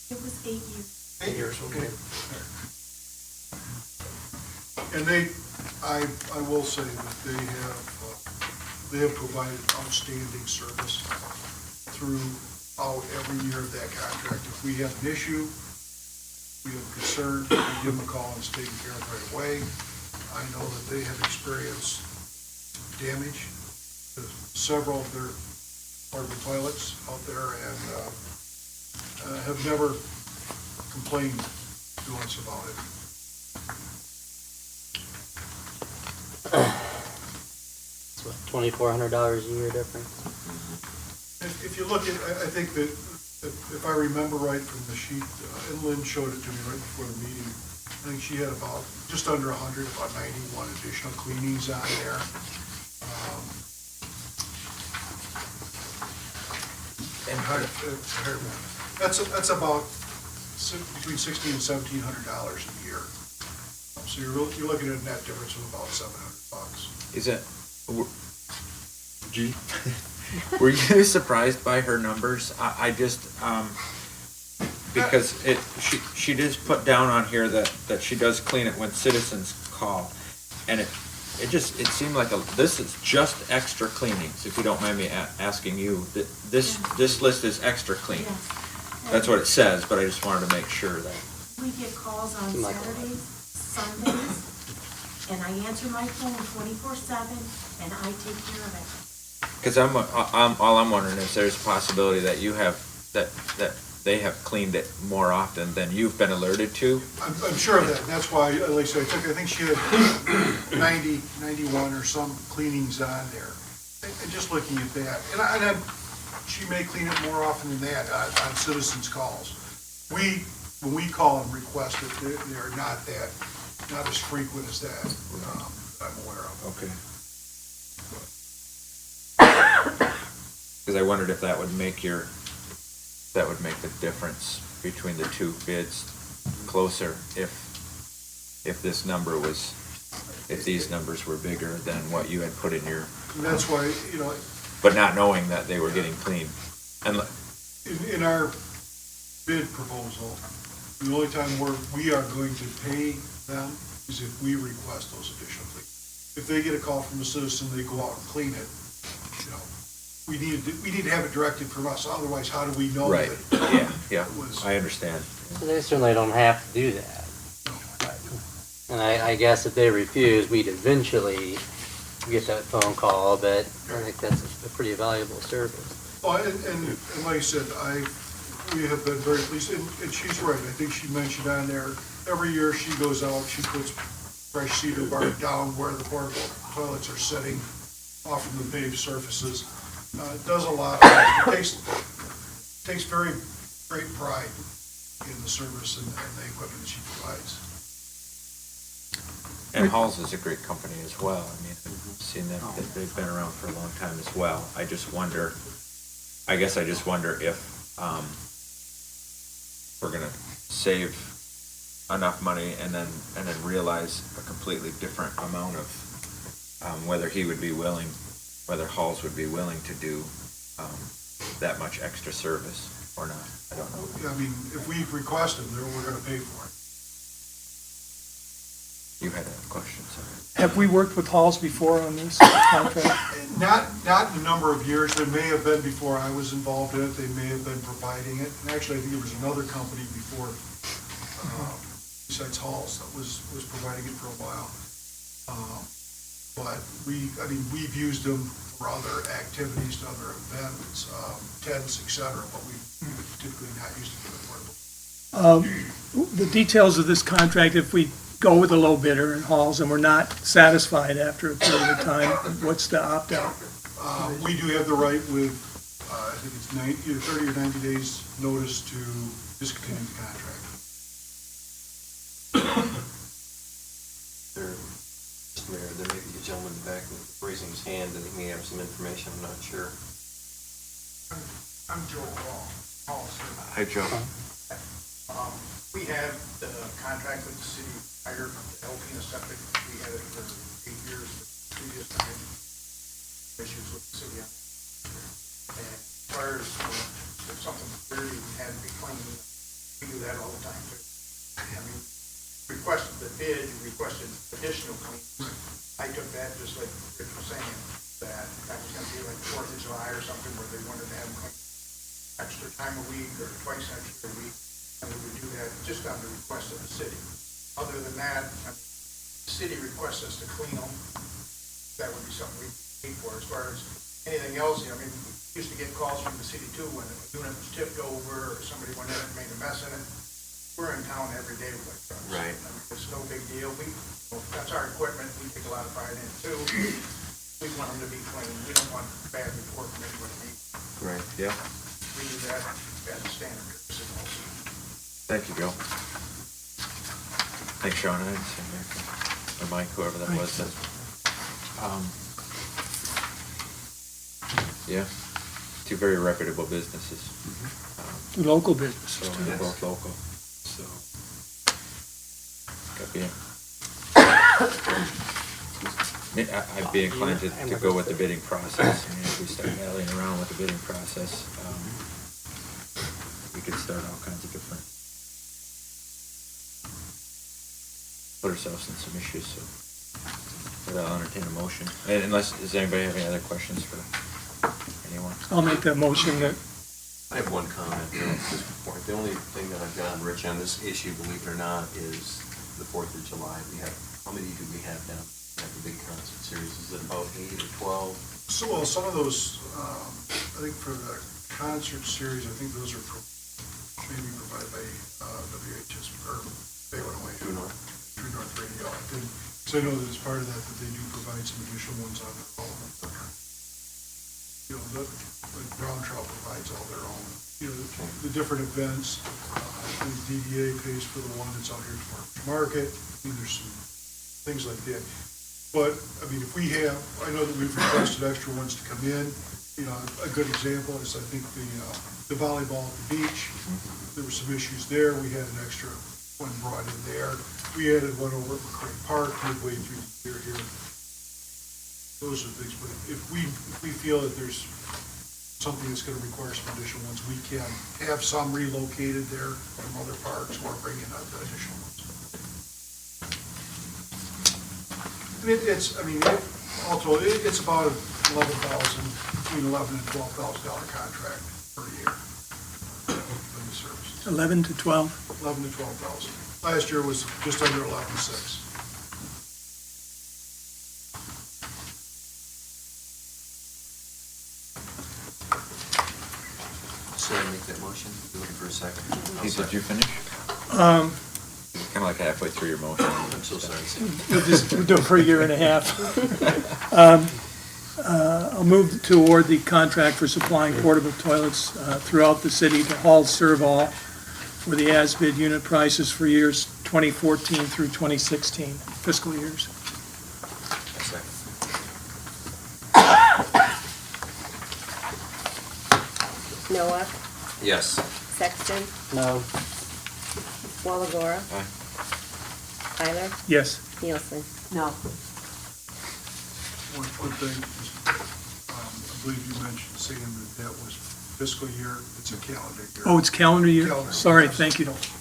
It was 8 years. 8 years, okay. And I will say that they have provided outstanding service throughout every year of that contract. If we have an issue, we have a concern, we give them a call and it's taken care of right away. I know that they have experienced damage to several of their portable toilets out there and have never complained to us about it. It's what, $2,400 a year difference? If you look at, I think that if I remember right from the sheet, and Lynn showed it to me right before the meeting, I think she had about, just under 100, about 91 additional cleanings on there. That's about between $1,600 and $1,700 a year. So you're looking at a net difference of about $700. Is it, G? Were you surprised by her numbers? I just, because she just put down on here that she does clean it when citizens call. And it seemed like this is just extra cleanings, if you don't mind me asking you. This list is extra clean. Yes. That's what it says, but I just wanted to make sure that. We get calls on Saturdays, Sundays, and I answer my phone 24/7, and I take care of it. Because all I'm wondering is there's a possibility that you have, that they have cleaned it more often than you've been alerted to. I'm sure of that, and that's why, like I said, I think she had 90, 91 or some cleanings on there. And just looking at that, and she may clean it more often than that on citizens' calls. When we call and request it, they're not as frequent as that, I'm aware of. Okay. Because I wondered if that would make the difference between the 2 bids closer if this number was, if these numbers were bigger than what you had put in your. And that's why, but not knowing that they were getting clean. And in our bid proposal, the only time where we are going to pay them is if we request those additional cleanings. If they get a call from a citizen, they go out and clean it, we need to have it directed from us, otherwise how do we know Right, that? yeah, it was- I understand. So they certainly don't have to do that. And I guess if they refuse, we'd eventually get that phone call, but I think that's a pretty valuable service. Oh, and like I said, we have been very pleased, and she's right, I think she mentioned on there, every year she goes out, she puts fresh cedar bark down where the portable toilets are sitting off from the paved surfaces. It does a lot, takes very great pride in the service and the equipment that she provides. And Halls is a great company as well. I mean, I've seen that they've been around for a long time as well. I just wonder if we're gonna save enough money and then realize a completely different amount of, whether whether Halls would be willing to do, that much extra service or not. I don't know. I mean, if we request them, then we're gonna pay for it. You had a question, sorry. Have we worked with Halls before on this contract? Not in a number of years, there may have been before I was involved in it, they may have been providing it. And actually, I think there was another company before, besides Halls, that was providing it for a while. But we've used them for other activities, other events, tents, et cetera, but we've typically not used it for the portable. The details of this contract, if we go with a low bidder in Halls and we're not satisfied after a period of time, what's the opt-out? We do have the right with, I think it's either 30 or 90 days notice to discontinue the contract. Mr. Mayor, there may be a gentleman in the back raising his hand, and he may have some information, I'm not sure. I'm Joe Hall, sir. Hi, Joe. We have the contract with the city prior to Alpena Septic. We had it for 8 years, previous time, issues with the city. And as far as if something really had to be cleaned, we do that all the time too. I mean, requested the bid, requested additional cleans. I took that just like Rich was saying, that was gonna be like 4th of July or something where they wanted to have them clean extra time a week or twice extra a week. And we would do that just on the request of the city. Other than that, if the city requests us to clean them, that would be something we pay for. As far as anything else, I mean, we used to get calls from the city too when a unit was tipped over or somebody went in and made a mess in it. We're in town every day with our trucks. Right. I mean, it's no big deal. That's our equipment. We take a lot of pride in it too. We want them to be clean. We don't want bad report from anybody. Right, yeah. We do that as a standard. Thank you, Joe. Thanks, Sean. I didn't see Mike, or Mike, whoever that was. Yeah, two very reputable businesses. Local businesses, So too. they're both local, so. I'd be inclined to go with the bidding process. I mean, if we start dallying around with the bidding process, we could start all kinds of different, put ourselves in some issues, so. But I'll entertain a motion. And does anybody have any other questions for anyone? I'll make that motion that I have one comment at this point. The only thing that I've got, Rich, on this issue, believe it or not, is the 4th of July. How many do we have down at the big concert series? Is it about 8 or 12? So, well, some of those, I think for the concert series, I think those are maybe provided by WHS, or Bay-One-Away. True North. True North Radio. So I know that as part of that, that they do provide some additional ones on their own. You know, like Brown Trout provides all their own, you know, the different events. The DDA pays for the one that's out here at Farmers Market. I mean, there's some things like that. But, I mean, if we have, I know that we've requested extra ones to come in. You know, a good example is, I think, the volleyball at the beach. There were some issues there. We had an extra one brought in there. We added one over at McCray Park midway through the year here. Those are things, but if we feel that there's something that's gonna require some additional ones, we can have some relocated there from other parks or bring in other additional ones. And Also, it's about between $11,000 and $12,000 contract per year for these services. 11 to 12? 11 to 12,000. Last year was just under 11,600. So I make that motion? You looking for a second? Keith, did you finish? Um, Kind of like halfway through your motion. I'm so sorry. We'll do it for a year and a half. I'll move to award the contract for supplying portable toilets throughout the city to Hall Serve All for the as-bid unit prices for years 2014 through 2016, fiscal years. A second. Noah, Yes. Sexton, No. Walagora. Aye. Tyler, Yes. Nielsen. No. One thing, I believe you mentioned saying that was fiscal year, it's a calendar year. Oh, it's calendar year? Calendar. Sorry, thank you. Just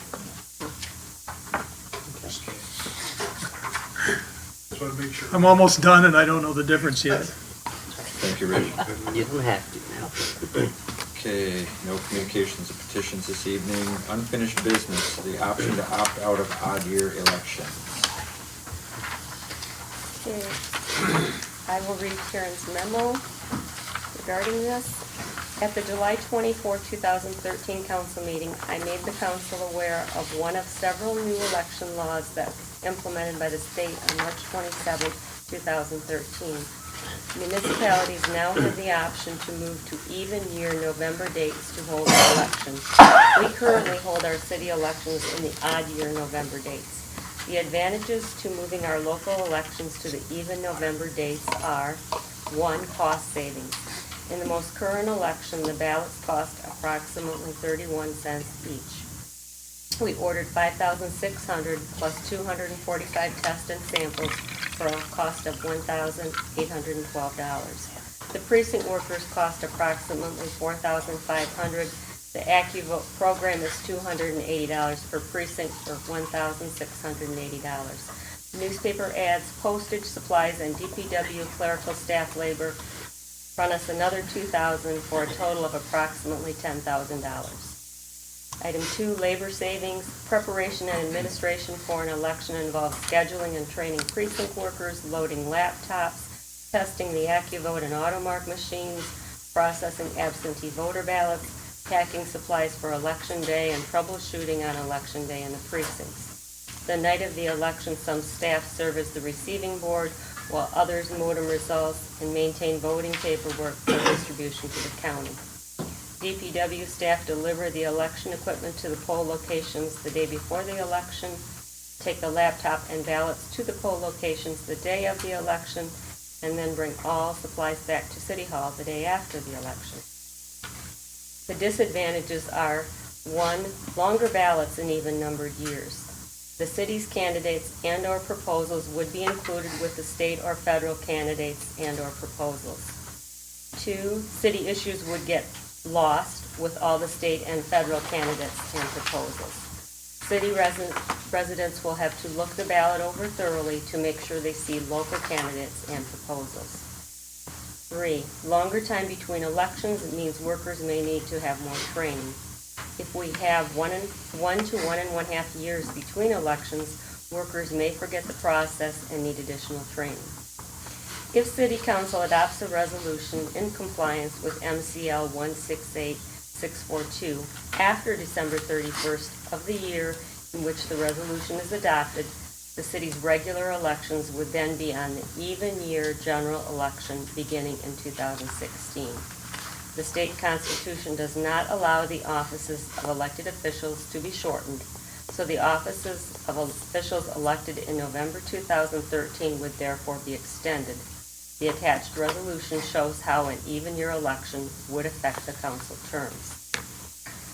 want to make sure. I'm almost done and I don't know the difference yet. Thank you, Rich. You don't have to now. Okay, no communications or petitions this evening. Unfinished business, the option to opt out of odd year elections. Okay. I will read Karen's memo regarding this. At the July 24, 2013 council meeting, I made the council aware of one of several new election laws that was implemented by the state on March 27, 2013. Municipalities now have the option to move to even year November dates to hold their elections. We currently hold our city elections in the odd year November dates. The advantages to moving our local elections to the even November dates are: 1, cost savings. In the most current election, the ballots cost approximately 31 cents each. We ordered 5,600 plus 245 tests and samples for a cost of $1,812. The precinct workers cost approximately $4,500. The AccuVote program is $280 per precinct for $1,680. Newspaper ads, postage, supplies, and DPW clerical staff labor run us another $2,000 for a total of approximately $10,000. Item 2, labor savings. Preparation and administration for an election involves scheduling and training precinct workers, loading laptops, testing the AccuVote and AutoMark machines, processing absentee voter ballots, packing supplies for election day, and troubleshooting on election day in the precincts. The night of the election, some staff serve as the receiving board, while others modem results and maintain voting paperwork for distribution to the county. DPW staff deliver the election equipment to the poll locations the day before the election, take the laptop and ballots to the poll locations the day of the election, and then bring all supplies back to City Hall the day after the election. The disadvantages are: 1, longer ballots in even-numbered years. The city's candidates and/or proposals would be included with the state or federal candidates and/or proposals. 2, city issues would get lost with all the state and federal candidates and proposals. City residents will have to look the ballot over thoroughly to make sure they see local candidates and proposals. 3, longer time between elections means workers may need to have more training. If we have 1 to 1.5 years between elections, workers may forget the process and need additional training. If City Council adopts a resolution in compliance with MCL 168642 after December 31st of the year in which the resolution is adopted, the city's regular elections would then be on the even year general election beginning in 2016. The state constitution does not allow the offices of elected officials to be shortened, so the offices of officials elected in November 2013 would therefore be extended. The attached resolution shows how an even-year election would affect the council terms.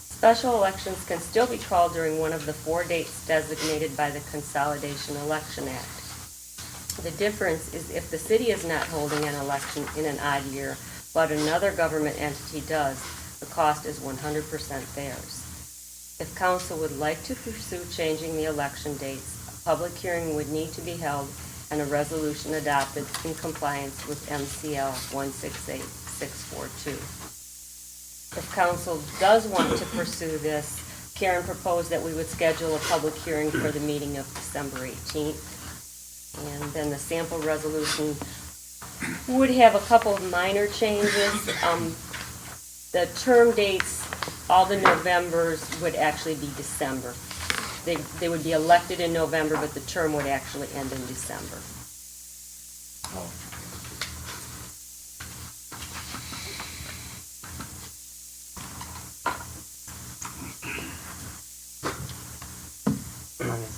Special elections can still be called during one of the 4 dates designated by the Consolidation Election Act. The difference is if the city is not holding an election in an odd year, but another government entity does, the cost is 100% theirs. If council would like to pursue changing the election dates, a public hearing would need to be held and a resolution adopted in compliance with MCL 168642. If council does want to pursue this, Karen proposed that we would schedule a public hearing for the meeting of December 18th. And then the sample resolution would have a couple of minor changes. The term dates, all the Novembers would actually be December. They would be elected in November, but the term would actually end in December.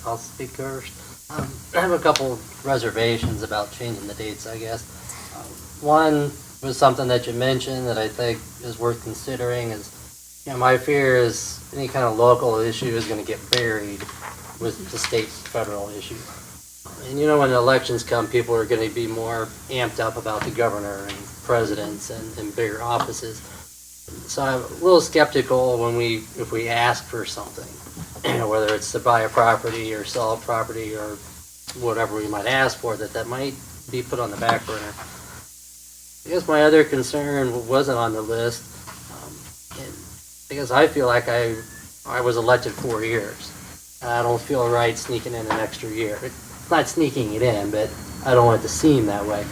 I'll speak first. I have a couple reservations about changing the dates, I guess. One was something that you mentioned that I think is worth considering is, my fear is any kind of local issue is going to get buried with the state federal issue. And when the elections come, people are going to be more amped up about the governor and presidents and bigger offices. So I'm a little skeptical if we ask for something, whether it's to buy a property or sell a property or whatever we might ask for, that might be put on the back burner. I guess my other concern wasn't on the list, because I feel like I was elected 4 years. I don't feel right sneaking in an extra year. It's not sneaking it in, but I don't want it to seem that way.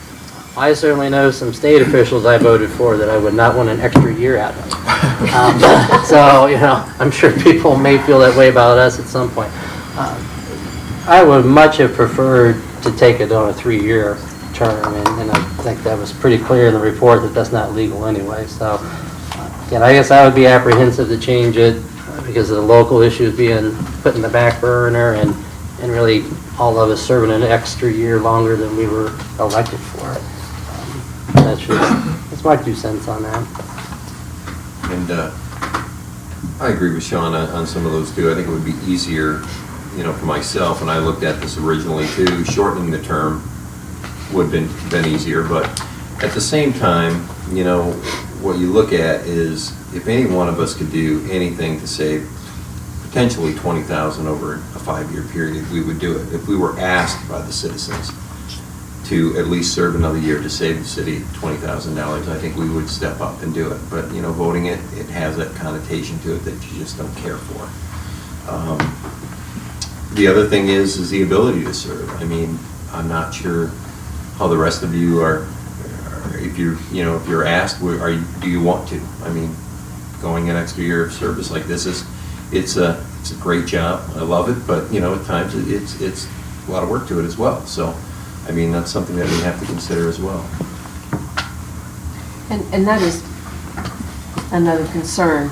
I certainly know some state officials I voted for that I would not want an extra year out of. So, I'm sure people may feel that way about us at some point. I would much have preferred to take it on a 3-year term, and I think that was pretty clear in the report that that's not legal anyway. So, again, I guess I would be apprehensive to change it because of the local issues being put in the back burner and really all of us serving an extra year longer than we were elected for. That's my 2 cents on that. And I agree with Sean on some of those too. I think it would be easier, for myself, and I looked at this originally too, shortening the term would have been easier, but at the same time, what you look at is if any one of us could do anything to save potentially $20,000 over a 5-year period, we would do it. If we were asked by the citizens to at least serve another year to save the city $20,000, I think we would step up and do it. But, voting it has that connotation to it that you just don't care for. The other thing is the ability to serve. I mean, I'm not sure how the rest of you are, if you're asked, do you want to? I mean, going an extra year of service like this it's a great job. I love it, but at times it's a lot of work to it as well. So, I mean, that's something that we have to consider as well. And that is another concern.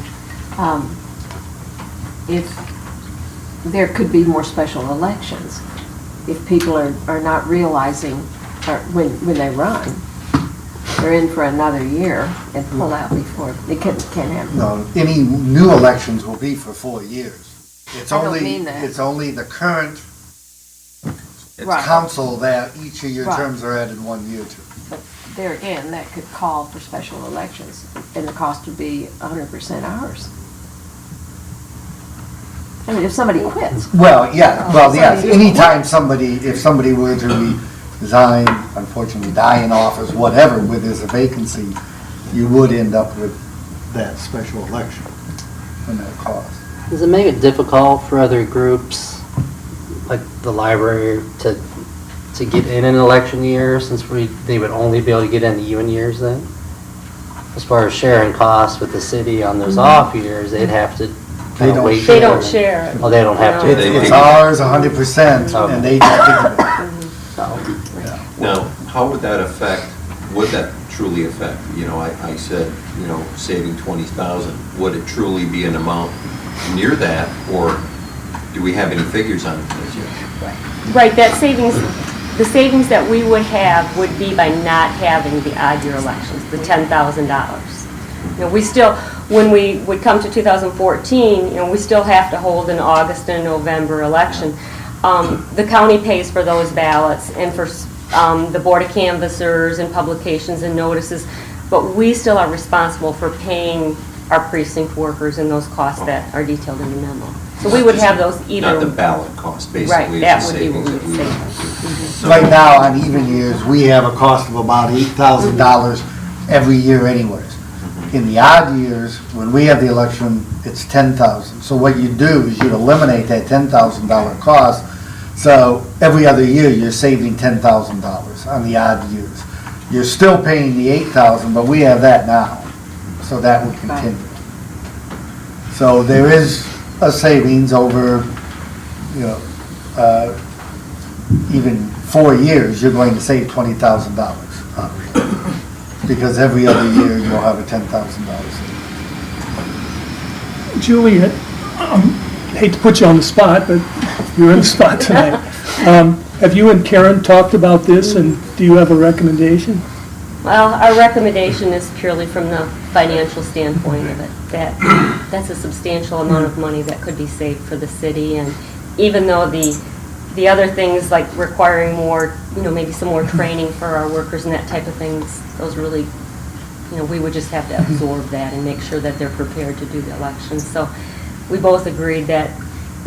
If there could be more special elections, if people are not realizing, or when they run, they're in for another year and pull out before, it can't happen. No, any new elections will be for 4 years. It's I don't only, mean that. it's only the current Right. council that each of your Right. terms are added 1 year to. But there again, that could call for special elections, and the cost would be 100% ours. I mean, if somebody quits. Well, yeah, well, yes, Somebody- anytime if somebody were to resign, unfortunately die in office, whatever, where there's a vacancy, you would end up with that special election and that cost. Does it make it difficult for other groups, like the library, to get in an election year, since they would only be able to get in the even years then? As far as sharing costs with the city on those off years, they'd have to kind of wait. They don't share it. Oh, they don't have to? It's ours 100%, and they just pick it up. Now, how would that truly affect? I said, saving 20,000. Would it truly be an amount near that, or do we have any figures on it as yet? Right, the savings that we would have would be by not having the odd year elections, the $10,000. We still, when we would come to 2014, we still have to hold an August and a November election. The county pays for those ballots and for the Board of Canvassers and publications and notices, but we still are responsible for paying our precinct workers and those costs that are detailed in the memo. So we would have those either. Not the ballot cost, basically. Right, it's that the would be what we savings would that save. we- Right now, on even years, we have a cost of about $8,000 every year anyways. In the odd years, when we have the election, it's 10,000. So what you do is you eliminate that $10,000 cost. So every other year, you're saving $10,000 on the odd years. You're still paying the 8,000, but we have that now. So that will continue. So there is a savings over, you know, even 4 years, you're going to save $20,000 on it. Because every other year, you'll have a $10,000 savings. Julie, hate to put you on the spot, but you're in the spot tonight. Have you and Karen talked about this, and do you have a recommendation? Well, our recommendation is purely from the financial standpoint of it, that's a substantial amount of money that could be saved for the city, and even though the other things like requiring more, maybe some more training for our workers and that type of things, those really, we would just have to absorb that and make sure that they're prepared to do the elections. So we both agreed that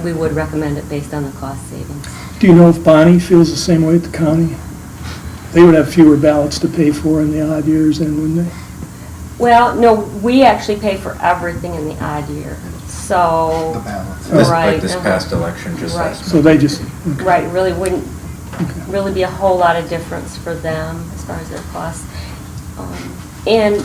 we would recommend it based on the cost savings. Do you know if Bonnie feels the same way at the county? They would have fewer ballots to pay for in the odd years, then, wouldn't they? Well, no, we actually pay for everything in the odd year, so. The balance. Right. Like this past election, just Right. last. So they just, Right, really wouldn't really be a whole lot of difference for them as far as their costs. And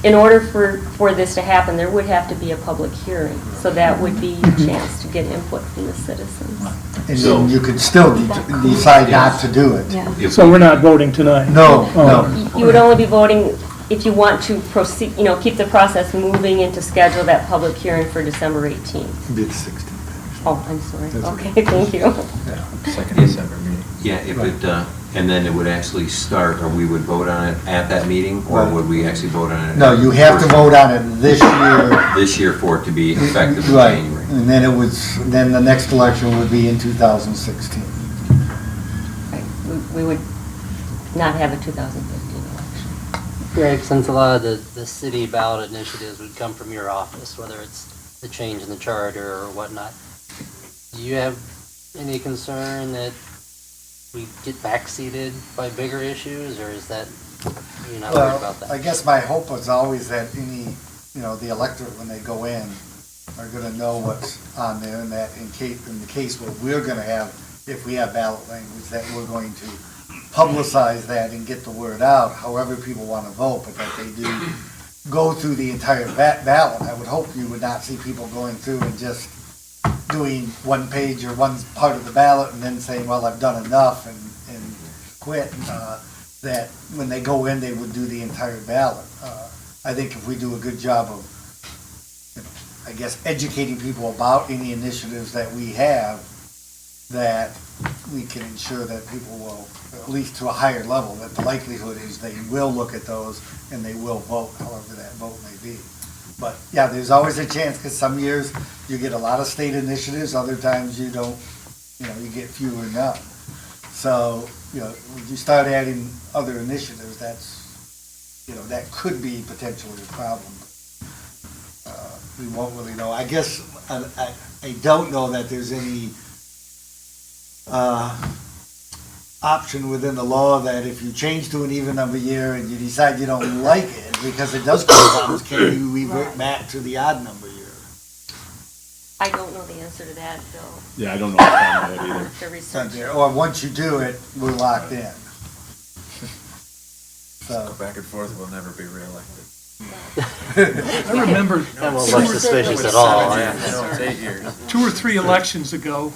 in order for this to happen, there would have to be a public hearing, so that would be a chance to get input from the citizens. And then you could still decide not to do it. Yeah. so we're not voting tonight? No, Oh. no. You would only be voting if you want to proceed, keep the process moving and to schedule that public hearing for December 18th. It'd be the 16th. Oh, I'm sorry. That's Okay, thank you. Second December meeting. Yeah, if it, and then it would actually start, or we would vote on it at that meeting, or Right. would we actually vote on it? No, you have to vote on it this year. This year for it to be effective in Right, January. and then the next election would be in 2016. Right, we would not have a 2015 election. Greg, since a lot of the city ballot initiatives would come from your office, whether it's the change in the charter or whatnot, do you have any concern that we get backseated by bigger issues, or is that, you're not worried about Well, I that? guess my hope was always that the electorate, when they go in, are gonna know what's on there, and that in the case what we're gonna have, if we have ballot language, that we're going to publicize that and get the word out, however people wanna vote, but that they do go through the entire ballot. I would hope you would not see people going through and just doing one page or one part of the ballot and then saying, well, I've done enough and quit. That when they go in, they would do the entire ballot. I think if we do a good job of, I guess, educating people about any initiatives that we have, that we can ensure that people will, at least to a higher level, that the likelihood is they will look at those and they will vote, however that vote may be. But, yeah, there's always a chance, because some years you get a lot of state initiatives, other times you don't, you get fewer and none. So, when you start adding other initiatives, that's, that could be potentially a problem. We won't really know. I guess, I don't know that there's any option within the law that if you change to an even number year and you decide you don't like it, because it does cause problems, can you revert back to the odd number year? I don't know the answer to that, Bill. Yeah, I don't know if I know that either. The research. Or once you do it, we're locked in. Go back and forth, we'll never be reelected. I remember That won't look suspicious at all. It's 8 years. 2 or 3 elections ago,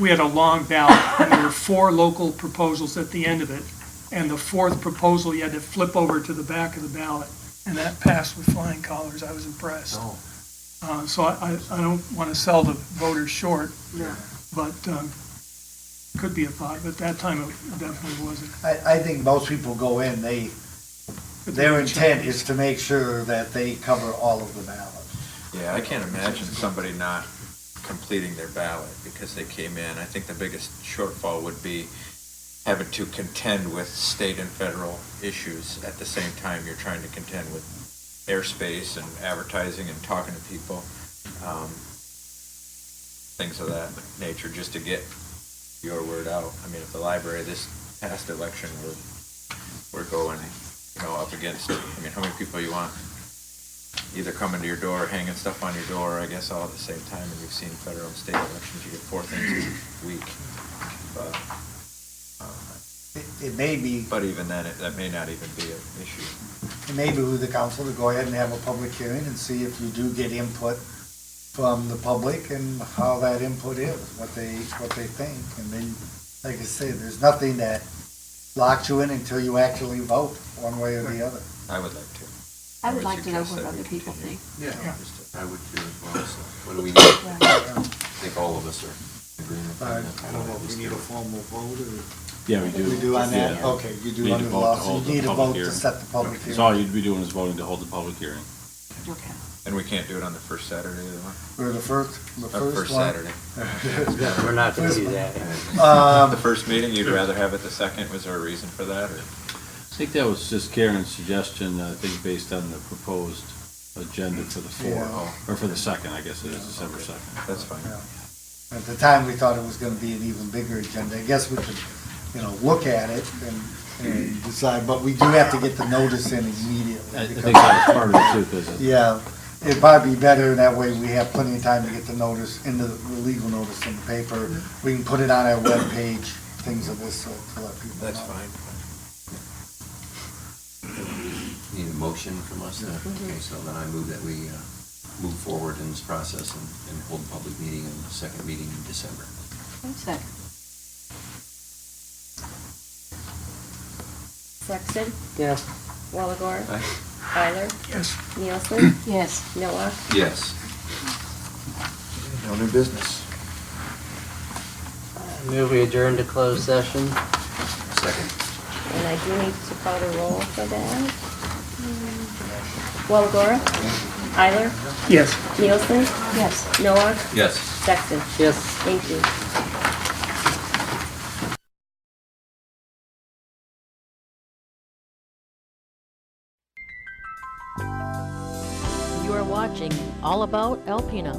we had a long ballot, and there were 4 local proposals at the end of it. And the 4th proposal, you had to flip over to the back of the ballot, and that passed with flying colors. I was impressed. So I don't want to sell the voters short, but could be a thought, but that time it definitely wasn't. I think most people go in, their intent is to make sure that they cover all of the ballots. Yeah, I can't imagine somebody not completing their ballot because they came in. I think the biggest shortfall would be having to contend with state and federal issues at the same time you're trying to contend with airspace and advertising and talking to people. things of that nature, just to get your word out. I mean, if the library, this past election, we're going, up against, how many people you want either coming to your door, hanging stuff on your door, I guess, all at the same time, and you've seen federal and state elections, you get 4 things a week. But, It may be, but even then, that may not even be an issue. it may behoove the council to go ahead and have a public hearing and see if you do get input from the public and how that input is, what they think. And then, like I say, there's nothing that locks you in until you actually vote one way or the other. I would like to. I would like to know suggest what that we other people continue. think. I would too as well, so what do we need? I think all of us are in agreement on I that. don't know if we need a formal vote or. Yeah, we do. We do on that? Yeah. Okay, you do Need to under the vote law, to so hold you the need a public vote to hearing. set the public So hearing. all you'd be doing is voting to hold the public hearing. Okay. And we can't do it on the first Saturday of the month? Or the first First one. Saturday. We're not gonna do that. The first meeting, you'd rather have it the second, was there a reason for that, or? I think that was just Karen's suggestion, I think based on the proposed agenda for the 4th, Yeah. or for the 2nd, I guess it is, December 2nd. That's fine. Yeah. At the time, we thought it was gonna be an even bigger agenda. I guess we could, look at it and decide, but we do have to get the notice in immediately. I because- think that was part of it too, because Yeah, it'd probably be better, that way we have plenty of time to get the notice, the legal notice in the paper. We can put it on our webpage, things of this sort to let people know. That's fine. Need a motion from us then? Okay, so then I move that we move forward in this process and hold a public meeting in the second meeting in December. Second. Sexton, Yes. Walagora, Aye. Tyler, Yes. Nielsen, Yes. Noah. Yes. No new business. Move we adjourn to closed session. Second. And I do need to call the roll for that. Walagora, Tyler, Yes. Nielsen, Yes. Noah, Yes. Sexton. Yes. Thank you. You are watching All About Alpena.